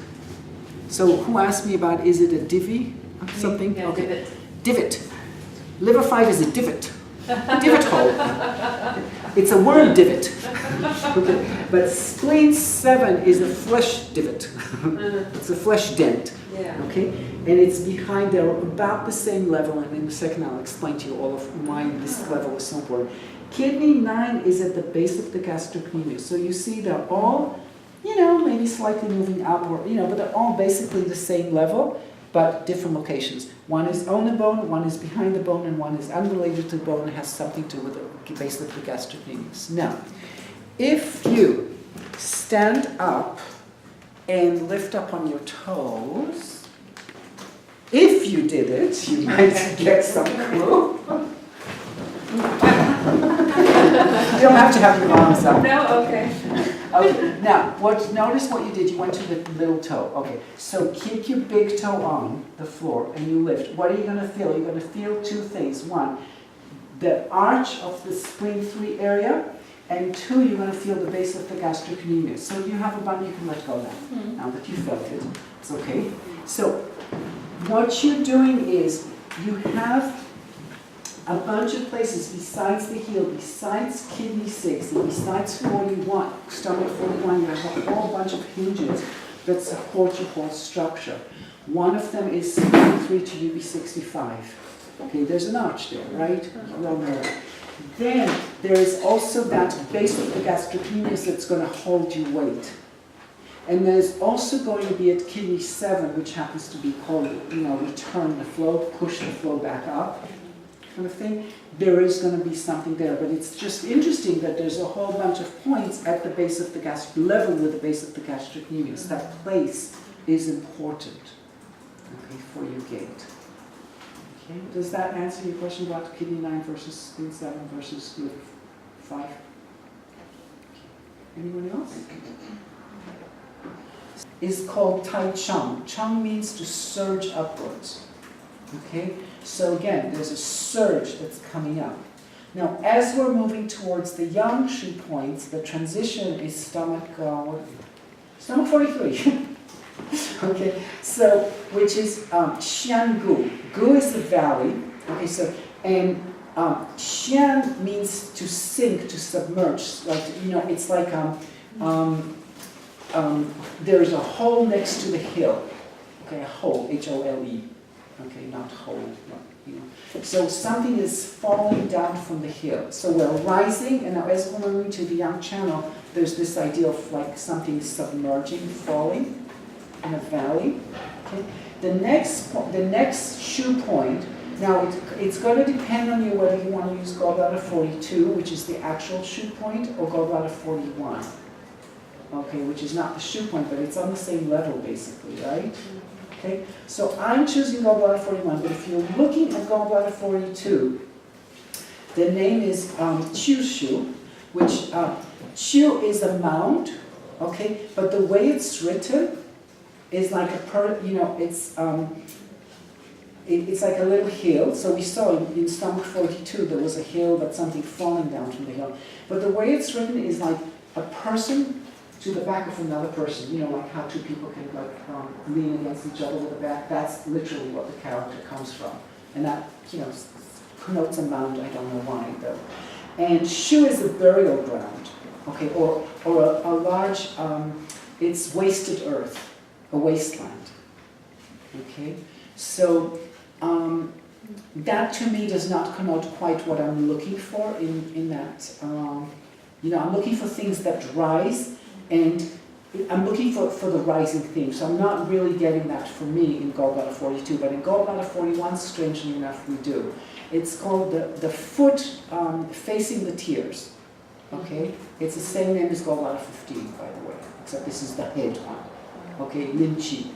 So who asked me about, is it a divot? Something? Yeah, okay. Divot. Liver 5 is a divot. Divot hole. It's a worm divot. Okay. But spleen 7 is a flesh divot. It's a flesh dent. Yeah. Okay? And it's behind there, about the same level, and in a second I'll explain to you all of why this level is so important. Kidney 9 is at the base of the gastrocnemius. So you see they're all, maybe slightly moving up, or, but they're all basically the same level, but different locations. One is on the bone, one is behind the bone, and one is unrelated to the bone and has something to do with the base of the gastrocnemius. Now, if you stand up and lift up on your toes, if you did it, you might get some clue. You don't have to have your arms up. No, okay. Okay. Now, notice what you did. You went to the little toe. Okay. So keep your big toe on the floor and you lift. What are you going to feel? You're going to feel 2 things. 1, the arch of the spleen 3 area, and 2, you're going to feel the base of the gastrocnemius. So if you have a bun, you can let go now. Now that you felt it, it's okay. So what you're doing is you have a bunch of places besides the heel, besides kidney 6, and besides 41, stomach 41, you have a whole bunch of hinges that support your whole structure. One of them is 63 to UB65. Okay, there's an arch there, right? You all know that. Then there is also that base of the gastrocnemius that's going to hold your weight. And there's also going to be at kidney 7, which happens to be called, return the flow, push the flow back up. Kind of thing. There is going to be something there, but it's just interesting that there's a whole bunch of points at the base of the level with the base of the gastrocnemius. That place is important, okay, for your gait. Okay, does that answer your question about kidney 9 versus spleen 7 versus liver 5? Okay. Anyone else? Is called Tai Chang. Chang means to surge upwards. Okay, so again, there's a surge that's coming up. Now, as we're moving towards the yang shu points, the transition is stomach 43. Okay, so which is Xian Gu. Gu is the valley. Okay, so and Xian means to sink, to submerge. Like it's like there's a hole next to the hill. Okay, a hole, H-O-L-E. Okay, not hole, you know. So something is falling down from the hill. So we're rising, and now as we're moving to the Yang channel, there's this idea of like something submerging, falling in a valley. Okay? The next shoe point, now it's going to depend on you whether you want to use gallbladder 42, which is the actual shoe point, or gallbladder 41. Okay, which is not the shoe point, but it's on the same level basically, right? Okay, so I'm choosing gallbladder 41, but if you're looking at gallbladder 42, the name is Shu, which Shu is a mound, okay, but the way it's written is like it's like a little hill. So we saw in stomach 42 there was a hill, but something falling down from the hill. But the way it's written is like a person to the back of another person. You know, like how two people can like lean against each other with the back. That's literally what the character comes from, and that connotes a mound. I don't know why though. And Shu is a burial ground, okay, or a large. It's wasted earth, a wasteland. Okay, so. That to me does not connote quite what I'm looking for in that, I'm looking for things that rise, and I'm looking for the rising theme. So I'm not really getting that for me in gallbladder 42, but in gallbladder 41, strangely enough, we do. It's called the foot facing the tears, okay? It's the same name as gallbladder 15, by the way, except this is the head one, okay, Lin Qi.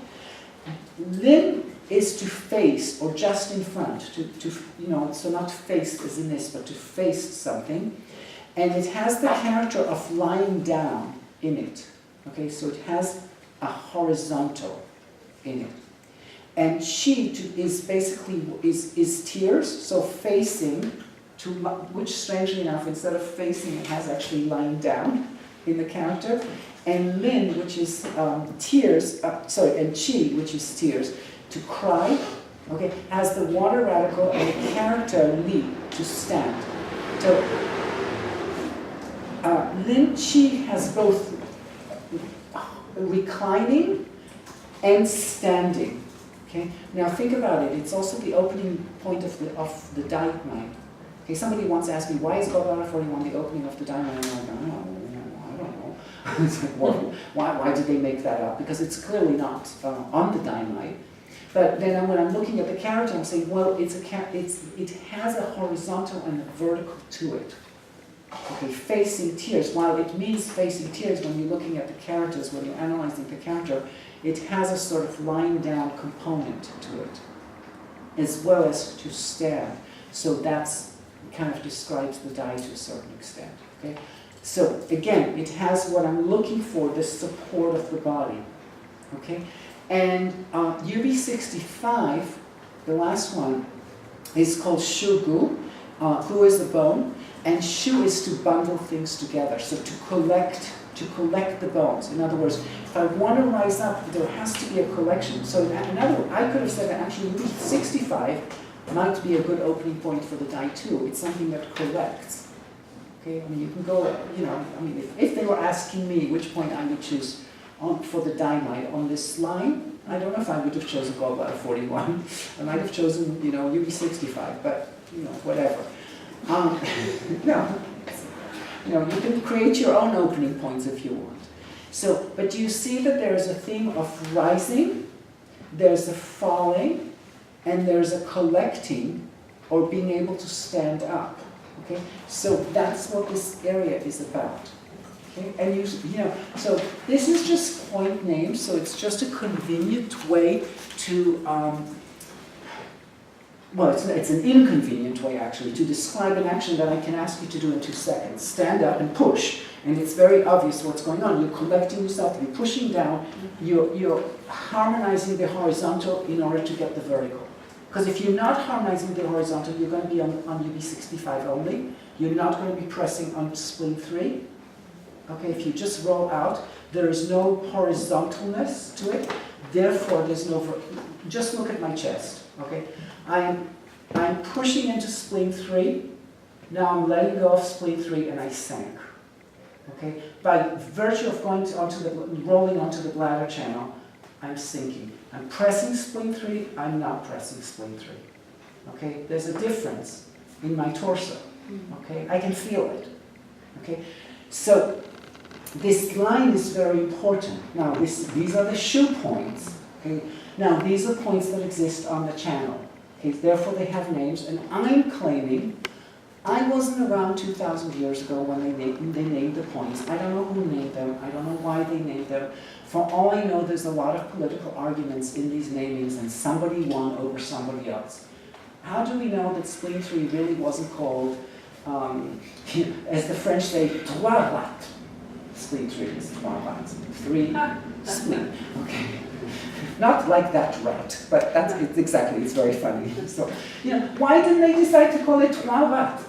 Lin is to face, or just in front, so not face as in this, but to face something. And it has the character of lying down in it. Okay, so it has a horizontal in it. And Qi is basically is tears, so facing, which strangely enough, instead of facing, it has actually lying down in the character. And Lin, which is tears, and Qi, which is tears, to cry, okay, has the water radical and the character Li, to stand. So Lin Qi has both reclining and standing. Okay, now think about it. It's also the opening point of the diamide. Okay, somebody once asked me, why is gallbladder 41 the opening of the diamide? And I'm like, I don't know. It's like, well, why did they make that up? Because it's clearly not on the diamide. But then when I'm looking at the character, I'm saying, well, it has a horizontal and a vertical to it. Okay, facing tears. While it means facing tears when you're looking at the characters, when you're analyzing the character, it has a sort of lying down component to it, as well as to stand. So that's kind of describes the die to a certain extent. Okay, so again, it has what I'm looking for, the support of the body. Okay. And UB65, the last one, is called Shu Gu. Gu is the bone, and Shu is to bundle things together, so to collect the bones. In other words, if I want to rise up, there has to be a collection. So in other words, I could have said that actually UB65 might be a good opening point for the die too. It's something that collects. Okay, I mean, you can go, if they were asking me which point I would choose for the diamide on this line, I don't know if I would have chosen gallbladder 41. I might have chosen, UB65, but, whatever. You can create your own opening points if you want. So, but do you see that there is a theme of rising, there's a falling, and there's a collecting, or being able to stand up. Okay? So that's what this area is about. Okay, and so this is just point names, so it's just a convenient way to, it's an inconvenient way actually to describe an action that I can ask you to do in 2 seconds. Stand up and push, and it's very obvious what's going on. You're collecting yourself, you're pushing down, you're harmonizing the horizontal in order to get the vertical. Because if you're not harmonizing the horizontal, you're going to be on UB65 only. You're not going to be pressing on spleen 3. Okay, if you just roll out, there is no horizontalness to it. Therefore, there's no. Just look at my chest. Okay, I'm pushing into spleen 3. Now I'm letting go of spleen 3, and I sank. Okay, by virtue of rolling onto the bladder channel, I'm sinking. I'm pressing spleen 3. I'm not pressing spleen 3. okay? There's a difference in my torso, okay? I can feel it, okay? So this line is very important. Now, these are the shoe points, okay? Now, these are points that exist on the channel, okay? Therefore, they have names, and I'm claiming I wasn't around 2,000 years ago when they named the points. I don't know who named them. I don't know why they named them. For all I know, there's a lot of political arguments in these namings, and somebody won over somebody else. How do we know that spleen 3 really wasn't called, as the French say, trois rat? Spleen 3 is trois rat. 3 spleen. Okay. Not like that rat, but it's exactly, it's very funny. So, why didn't they decide to call it trois rat?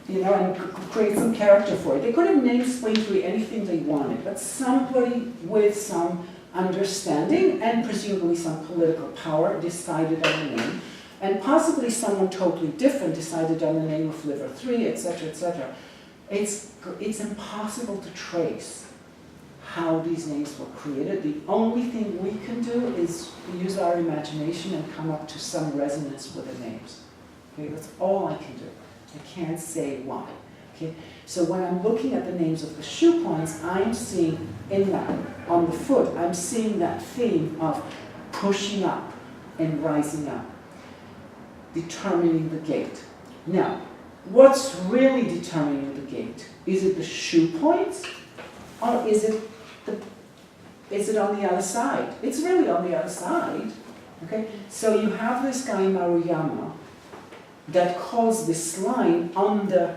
And create some character for it. They could have named spleen 3 anything they wanted, but somebody with some understanding and presumably some political power decided on the name, and possibly someone totally different decided on the name of liver 3, etc., etc. It's impossible to trace how these names were created. The only thing we can do is use our imagination and come up to some resonance with the names. Okay, that's all I can do. I can't say why. Okay? So when I'm looking at the names of the shoe points, I'm seeing in that, on the foot, I'm seeing that theme of pushing up and rising up, determining the gait. Now, what's really determining the gait? Is it the shoe points, or is it on the other side? It's really on the other side. Okay? So you have this guy Maruyama that calls this line on the,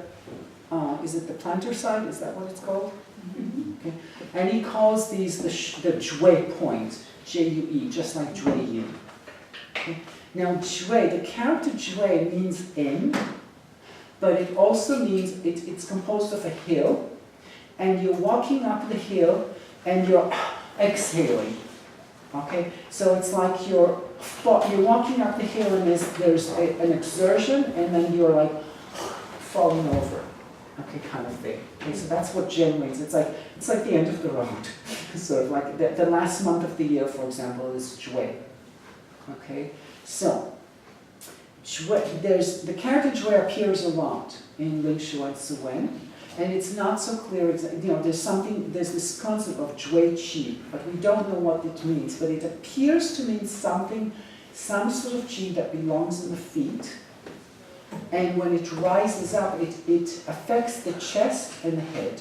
is it the plantar side? Is that what it's called? Mm-hmm. Okay. And he calls these the Jue point, J-U-E, just like Jue Yin. Okay. Now Jue, the character Jue means in, but it also means it's composed of a hill, and you're walking up the hill and you're exhaling. Okay, so it's like you're walking up the hill and there's an exertion, and then you're like falling over. Okay, kind of thing. Okay, so that's what Jen means. It's like the end of the road. Sort of like the last month of the year, for example, is Jue. Okay, so the character Jue appears a lot in Ling Shu and Suen. And it's not so clear, there's this concept of Jue Qi, but we don't know what it means. But it appears to mean something, some sort of Qi that belongs in the feet. And when it rises up, it affects the chest and the head.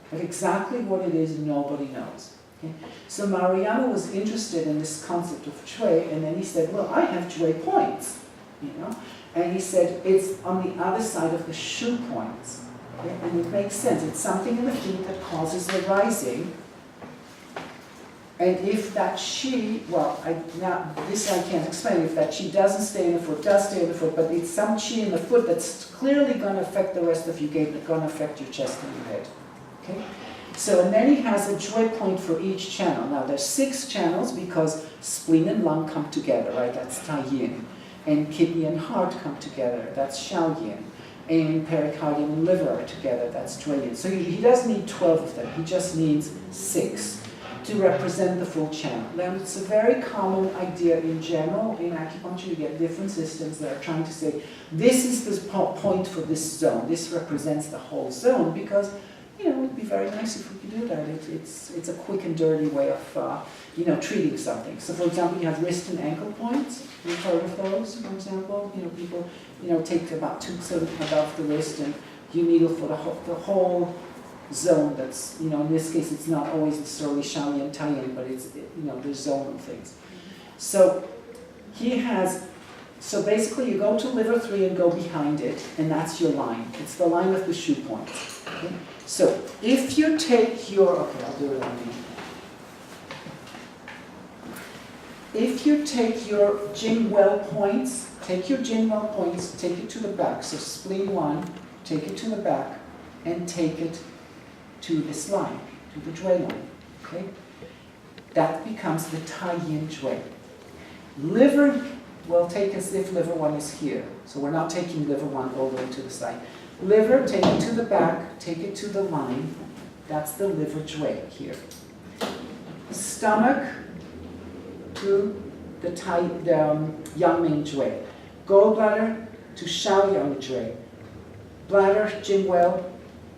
But exactly what it is, nobody knows. Okay? So Maruyama was interested in this concept of Jue, and then he said, well, I have Jue points, And he said, it's on the other side of the shoe points. Okay? And it makes sense. It's something in the feet that causes the rising. And if that Qi, this I can't explain, if that Qi doesn't stay in the foot, does stay in the foot, but it's some Qi in the foot that's clearly going to affect the rest of your gait, that's going to affect your chest and your head. Okay? So, and then he has a Jue point for each channel. Now, there's 6 channels because spleen and lung come together, right? That's Tai Yin. And kidney and heart come together, that's Xiao Yin. And pericardium and liver are together, that's Jue Yin. So he doesn't need 12 of them, he just needs 6 to represent the full channel. Now, it's a very common idea in general. In acupuncture, you get different systems that are trying to say, this is the point for this zone, this represents the whole zone, because it would be very nice if we could do that. It's a quick and dirty way of treating something. So, for example, you have wrist and ankle points. You've heard of those, for example. People take about 2 centimeters above the wrist, and you needle for the whole zone. That's in this case, it's not always necessarily Shaoyin, Taiyin, but it's the zone of things. So he has. So basically, you go to liver 3 and go behind it, and that's your line. It's the line of the shoe points. Okay? So if you take your, I'll do it on me. If you take your Jingwell points, take it to the back. So spleen 1, take it to the back, and take it to this line, to the Jue line. Okay? That becomes the Tai Yin Jue. Liver. Well, take as if liver 1 is here. So we're not taking liver 1 all the way to the side. Liver, take it to the back, take it to the line. That's the liver Jue here. Stomach to the Yangming Jue. gallbladder to Xiaoyang Jue, bladder, Jingwell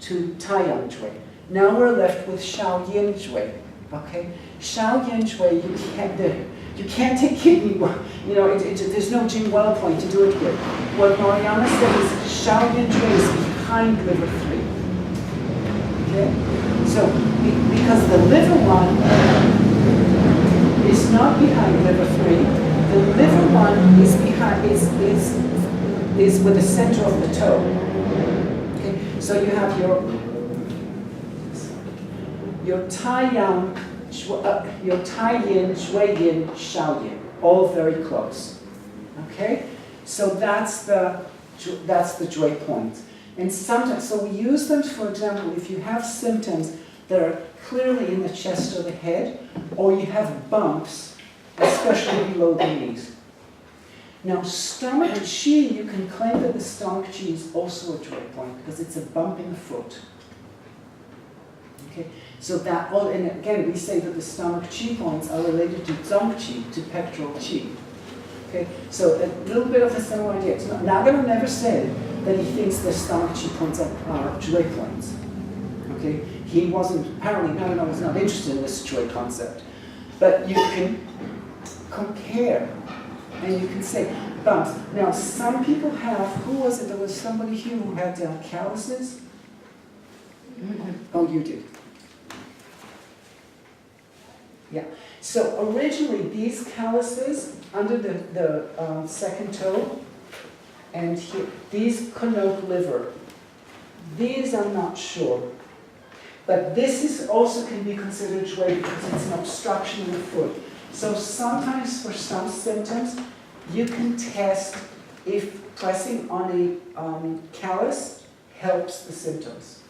to Taiyang Jue. Now we're left with Xiaoyin Jue. Okay, Xiaoyin Jue, you can't take kidney, there's no Jingwell point to do it here. What Mariana said is Xiaoyin Jue is behind liver 3. Okay, so because the liver one is not behind liver 3, the liver one is behind is with the center of the toe. Okay, so you have your Taiyang, your Taiyin, Zhuiyin, Xiaoyin, all very close. Okay, so that's the Jue point. And sometimes, so we use them, for example, if you have symptoms that are clearly in the chest or the head, or you have bumps, especially below the knees. Now, stomach chi, you can claim that the stomach chi is also a Jue point because it's a bump in the foot. Okay, so that, and again, we say that the stomach chi points are related to zong chi, to pectoral chi. Okay, so a little bit of a similar idea. So Nagano never said that he thinks the stomach chi points are Jue points. Okay, he wasn't, apparently Nagano was not interested in this Jue concept. But you can compare, and you can say bumps. Now, some people have, who was it? There was somebody here who had calluses. Oh, you did. Yeah. So originally, these calluses under the second toe, and here, these connote liver. These I'm not sure. But this is also can be considered Jue because it's an obstruction in the foot. So sometimes for some symptoms, you can test if pressing on a callus helps the symptoms.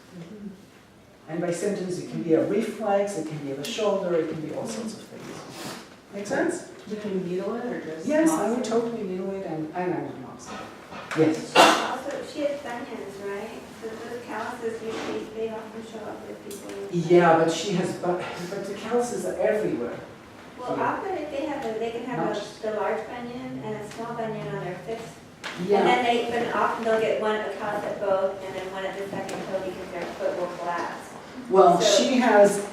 And by symptoms, it can be a reflex, it can be the shoulder, it can be all sorts of things. Make sense? You can needle it or just? Yes, I would totally needle it, and I would not. Yes. Also, she has bunions, right? So those calluses usually, they often show up with people. Yeah, but she has, but the calluses are everywhere. Well, often if they have, they can have Not the large bunion and a small bunion on their fifth. Yeah. And then but often they'll get a callus at both, and then one at the second toe because their foot will collapse. Well, So- she has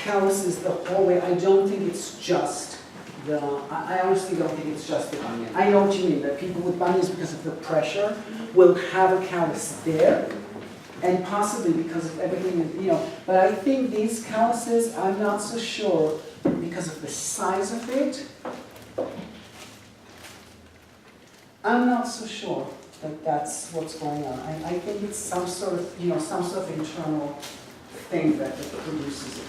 calluses the whole way. I don't think it's just I honestly don't think it's just the bunion. I know what you mean, that people with bunions, because of the pressure, will have a callus there, and possibly because of everything, but I think these calluses, I'm not so sure, because of the size of it, I'm not so sure that that's what's going on. I think it's some sort of, some sort of internal thing that produces it.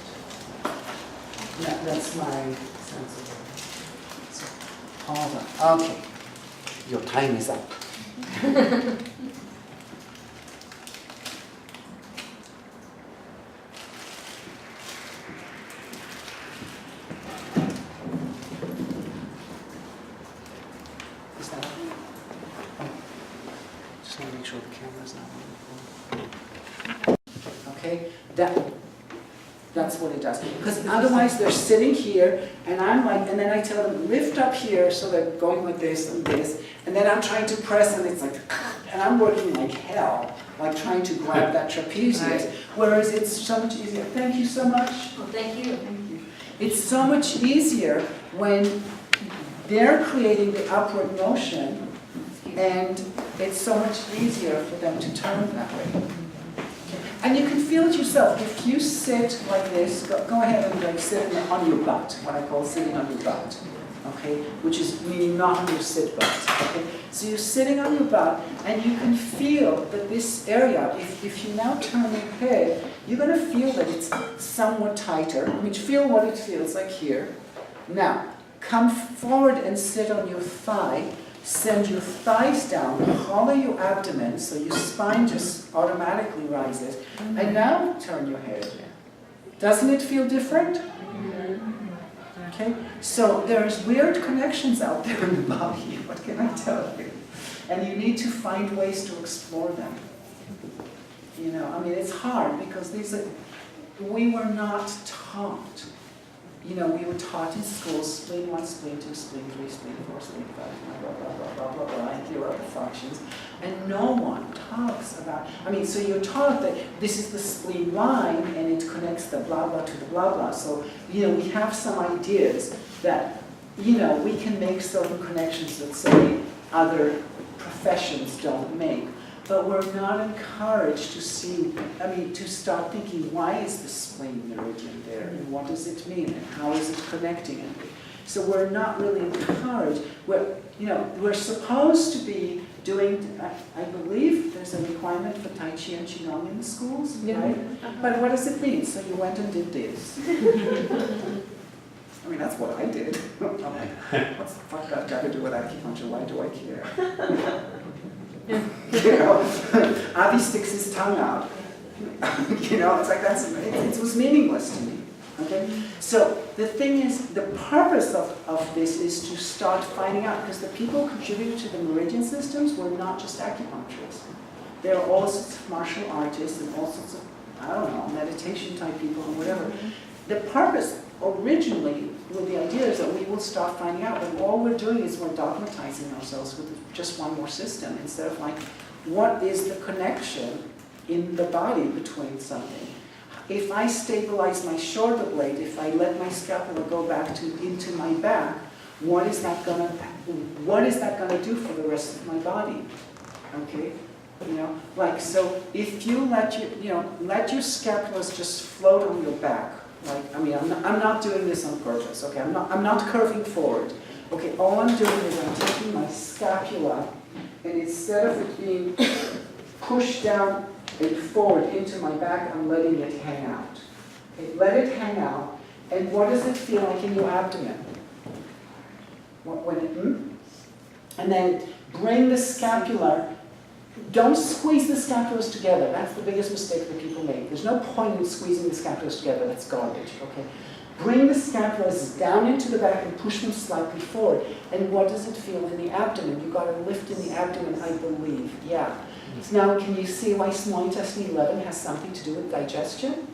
That's my sense of it. So, hold on. Okay. Your time is up. Is that okay? Oh. Just want to make sure the camera's not on. Okay, that's what it does. Because otherwise they're sitting here, and I'm like, and then I tell them, lift up here, so they're going like this and this, and then I'm trying to press, and it's like, and I'm working like hell, like trying to grab that trapezius, Right. whereas it's so much easier. Thank you so much. Well, thank you. It's so much easier when they're creating the upward motion, and it's so much easier for them to turn that way. And you can feel it yourself. If you sit like this, go ahead and like sit on your butt, what I call sitting on your butt, okay? Which is meaning not on your sit butt, okay? So you're sitting on your butt, and you can feel that this area, if you now turn your head, you're going to feel that it's somewhat tighter. I mean, feel what it feels like here. Now, come forward and sit on your thigh. Send your thighs down, hollow your abdomen, so your spine just automatically rises. And now turn your head. Doesn't it feel different? Okay? So there's weird connections out there in the body. What can I tell you? And you need to find ways to explore them. I mean, it's hard because we were not taught you know, we were taught in school, spleen 1, spleen 2, spleen 3, spleen 4, spleen 5, blah, blah, blah, blah, blah, blah, and here are the functions. And no one talks about, I mean, so you're taught that this is the spleen line and it connects the blah, blah to the blah, blah. So, you know, we have some ideas that, you know, we can make certain connections that, say, other professions don't make. But we're not encouraged to see, I mean, to start thinking, why is the spleen meridian there? And what does it mean? And how is it connecting it? So we're not really encouraged. We're supposed to be doing, I believe there's a requirement for Tai Chi and Qigong in the schools, right? But what does it mean? So you went and did this. I mean, that's what I did. I'm like, what's the fuck that got to do with acupuncture? Why do I care? You know, Avi sticks his tongue out. You know, it's like it was meaningless to me. Okay? So the thing is, the purpose of this is to start finding out, because the people who contributed to the meridian systems were not just acupuncturists. There are all sorts of martial artists and all sorts of, I don't know, meditation type people and whatever. The purpose originally with the idea is that we will start finding out, but all we're doing is we're dogmatizing ourselves with just one more system instead of like, what is the connection in the body between something? If I stabilize my shoulder blade, if I let my scapula go back into my back, what is that gonna do for the rest of my body? Okay, you know, like so. If you let your scapulas just float on your back, like I mean, I'm not doing this on purpose. Okay, I'm not curving forward. Okay, all I'm doing is I'm taking my scapula, and instead of it being pushed down and forward into my back, I'm letting it hang out. Okay, let it hang out, and what does it feel like in your abdomen? And then bring the scapula. Don't squeeze the scapulas together. That's the biggest mistake that people make. There's no point in squeezing the scapulas together. That's garbage. Okay. Bring the scapulas down into the back and push them slightly forward. And what does it feel in the abdomen? You've got a lift in the abdomen, I believe. Yeah. So now, can you see why small intestine 11 has something to do with digestion?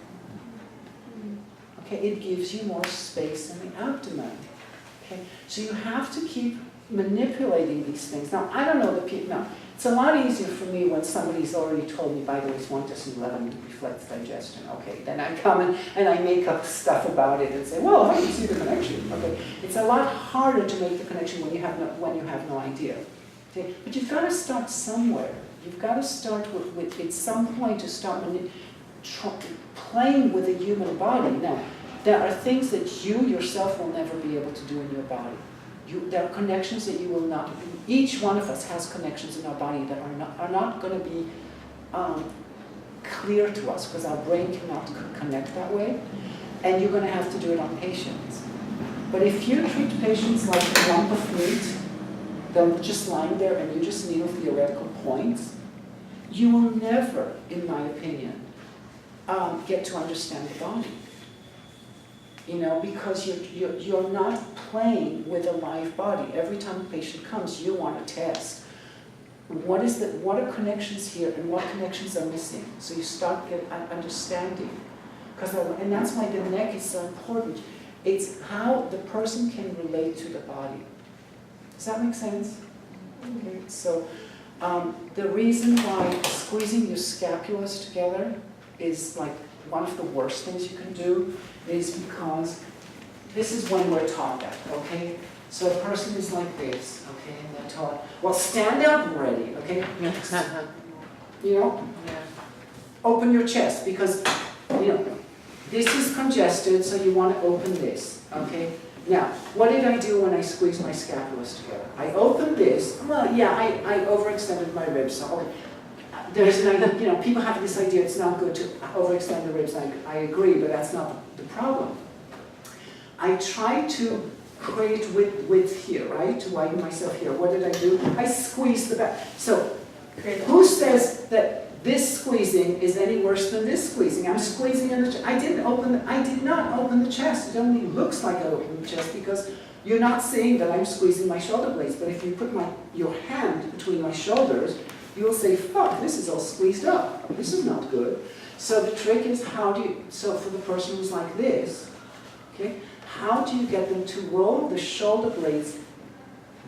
Okay, it gives you more space in the abdomen. Okay, so you have to keep manipulating these things. Now, I don't know the people. Now, it's a lot easier for me when somebody's already told me, by the way, small intestine 11 reflects digestion. Okay, then I come and I make up stuff about it and say, well, how do you see the connection? Okay, it's a lot harder to make the connection when you have no idea. Okay, but you've got to start somewhere. You've got to start with at some point to start playing with the human body. Now, there are things that you yourself will never be able to do in your body. There are connections that you will not. Each one of us has connections in our body that are not going to be clear to us because our brain cannot connect that way, and you're going to have to do it on patients. But if you treat patients like a lump of meat, they're just lying there and you just needle theoretical points, you will never, in my opinion, get to understand the body. You know, because you're not playing with a live body. Every time a patient comes, you want to test. What are connections here and what connections are missing? So you start understanding. And that's why the neck is so important. It's how the person can relate to the body. Does that make sense? Okay. So the reason why squeezing your scapulas together is like one of the worst things you can do is because this is when we're taught that, okay? So a person is like this, okay, and they're taught, well, stand up already, okay? You know? Yeah. Open your chest because, you know, this is congested, so you want to open this, okay? Now, what did I do when I squeezed my scapulas together? I opened this. Well, yeah, I overextended my ribs, so okay. There's an idea, you know, people have this idea it's not good to overextend the ribs. I agree, but that's not the problem. I tried to create width here, right? To widen myself here. What did I do? I squeezed the back. So, who says that this squeezing is any worse than this squeezing? I'm squeezing in the chest. I did not open the chest. It only looks like I opened the chest because you're not seeing that I'm squeezing my shoulder blades. But if you put your hand between my shoulders, you'll say, fuck, this is all squeezed up. This is not good. So the trick is so for the person who's like this, okay, how do you get them to roll the shoulder blades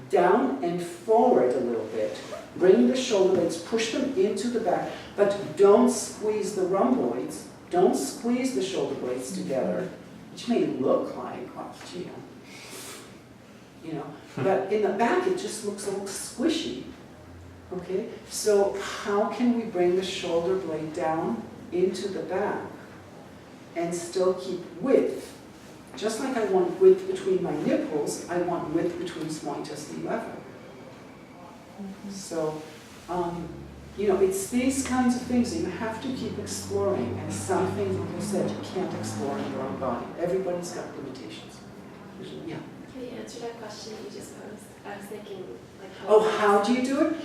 down and forward a little bit? Bring the shoulder blades, push them into the back, but don't squeeze the rhomboids. Don't squeeze the shoulder blades together, which may look like, oh, gee, you know, but in the back it just looks a little squishy. Okay, so how can we bring the shoulder blade down into the back and still keep width? Just like I want width between my nipples, I want width between small intestine level. So, you know, it's these kinds of things that you have to keep exploring, and some things, like I said, you can't explore in your own body. Everybody's got limitations. Yeah. Can you answer that question you just posed? I was thinking, like, Oh, how do you do it?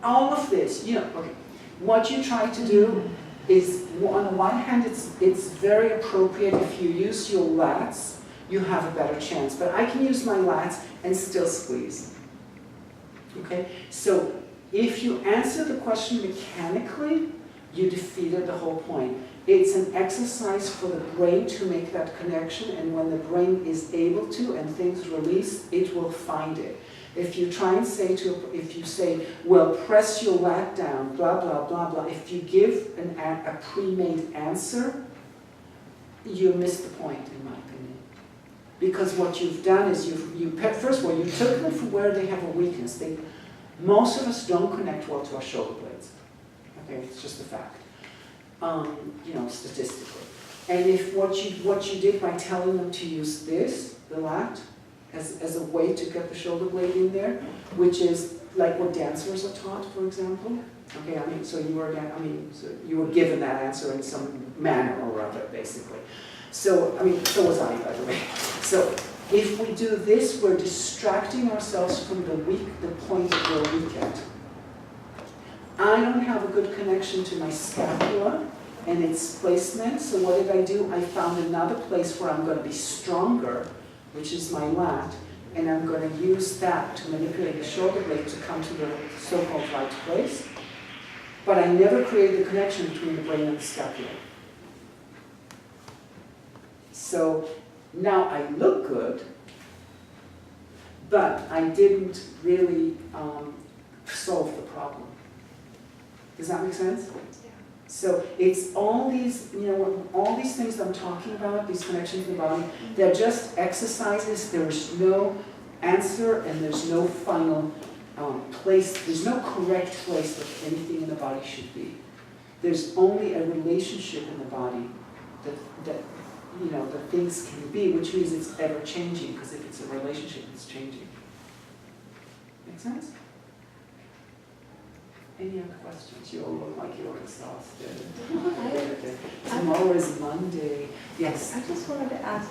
All of this, you know, okay. What you try to do is, on the one hand, it's very appropriate if you use your lats, you have a better chance. But I can use my lats and still squeeze. Okay? So if you answer the question mechanically, you defeated the whole point. It's an exercise for the brain to make that connection, and when the brain is able to and things release, it will find it. If you try and say if you say, well, press your lat down, blah, blah, blah, blah, if you give a pre-made answer, you miss the point, in my opinion. Because what you've done is first of all, you took them from where they have a weakness. Most of us don't connect well to our shoulder blades. Okay, it's just a fact. You know, statistically. And if what you did by telling them to use this, the lat, as a way to get the shoulder blade in there, which is like what dancers are taught, for example. Okay, I mean, so you were given that answer in some manner or other, basically. So, I mean, so was I, by the way. So, if we do this, we're distracting ourselves from the point that we're weak at. I don't have a good connection to my scapula and its placement, so what did I do? I found another place where I'm going to be stronger, which is my lat, and I'm going to use that to manipulate the shoulder blade to come to the so-called right place. But I never created the connection between the brain and the scapula. So now I look good, but I didn't really solve the problem. Does that make sense? Yeah. So it's all these, you know, all these things that I'm talking about, these connections in the body, they're just exercises. There's no answer and there's no final place, there's no correct place that anything in the body should be. There's only a relationship in the body that you know, that things can be, which means it's ever changing, because if it's a relationship, it's changing. Make sense? Any other questions? You all look like you're exhausted. Tomorrow is Monday. Yes? I just wanted to ask,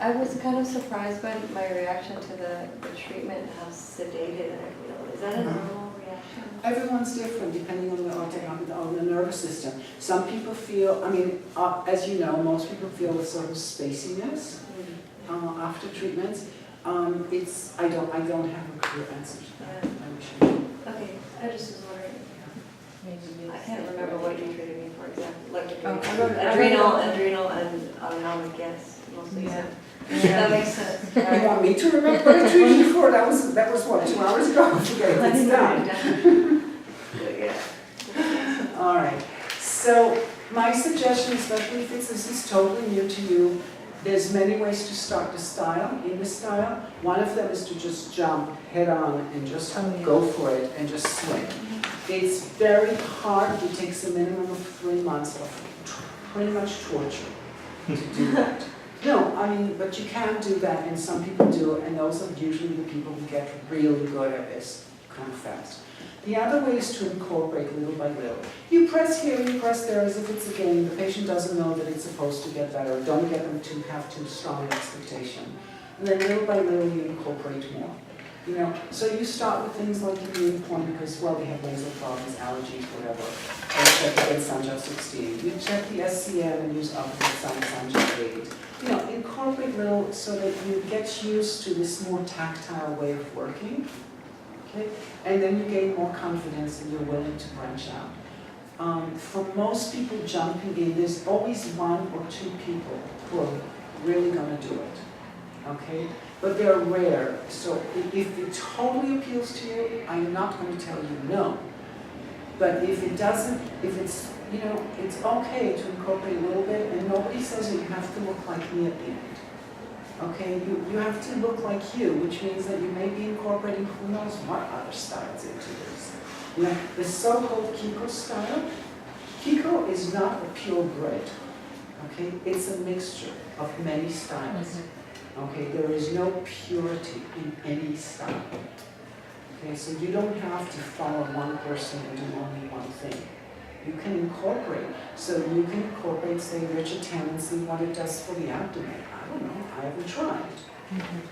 I was kind of surprised by my reaction to the treatment and how sedated I feel. Is that a normal reaction? Everyone's different depending on the nervous system. Some people feel, I mean, as you know, most people feel a sort of spaciness after treatments. I don't have a clear answer to that. I wish I did. Okay, I just was wondering. I can't remember what you treated me for exactly. Like adrenal and autonomic, yes, mostly. Yeah. That makes sense. You want me to remember what I treated you for? That was what, 2 hours ago? Forget it, it's done. Yeah. All right. So my suggestion, especially if this is totally new to you, there's many ways to start the style, in the style. One of them is to just jump head on and just go for it and just swing. It's very hard. It takes a minimum of 3 months of pretty much torture to do that. No, I mean, but you can do that, and some people do, and those are usually the people who get really good at this kind of fast. The other way is to incorporate little by little. You press here, you press there, as if it's a game. The patient doesn't know that it's supposed to get better. Don't get them to have too strong an expectation. And then little by little, you incorporate more. You know, so you start with things like immune point because, well, they have nasal problems, allergies, whatever. And check against Sanjay 16. You check the SCM and use opposite sign Sanjay 8. You know, incorporate little so that you get used to this more tactile way of working. Okay? And then you gain more confidence and you're willing to branch out. For most people jumping in, there's always 1 or 2 people who are really gonna do it, okay? But they're rare, so if it totally appeals to you, I'm not gonna tell you no. But if it doesn't, if it's, you know, it's okay to incorporate a little bit, and nobody says that you have to look like me at the end. Okay, you have to look like you, which means that you may be incorporating who knows what other styles into this. You know, the so-called Kiiko style, Kiiko is not a purebred, okay? It's a mixture of many styles. Okay, there is no purity in any style. Okay, so you don't have to follow one person and do only one thing. You can incorporate, so you can incorporate, say, Richard Tam and see what it does for the abdomen. I don't know, I haven't tried,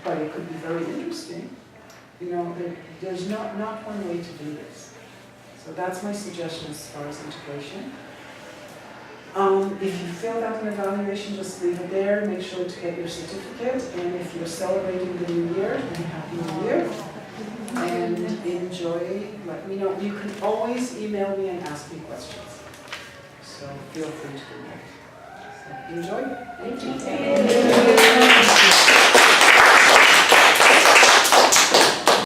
but it could be very interesting. You know, there's not one way to do this. So that's my suggestion as far as integration. If you filled out an evaluation, just leave it there, make sure to get your certificate, and if you're celebrating the new year, then Happy New Year. And enjoy, let me know. You can always email me and ask me questions. So feel free to do that. So enjoy. Thank you.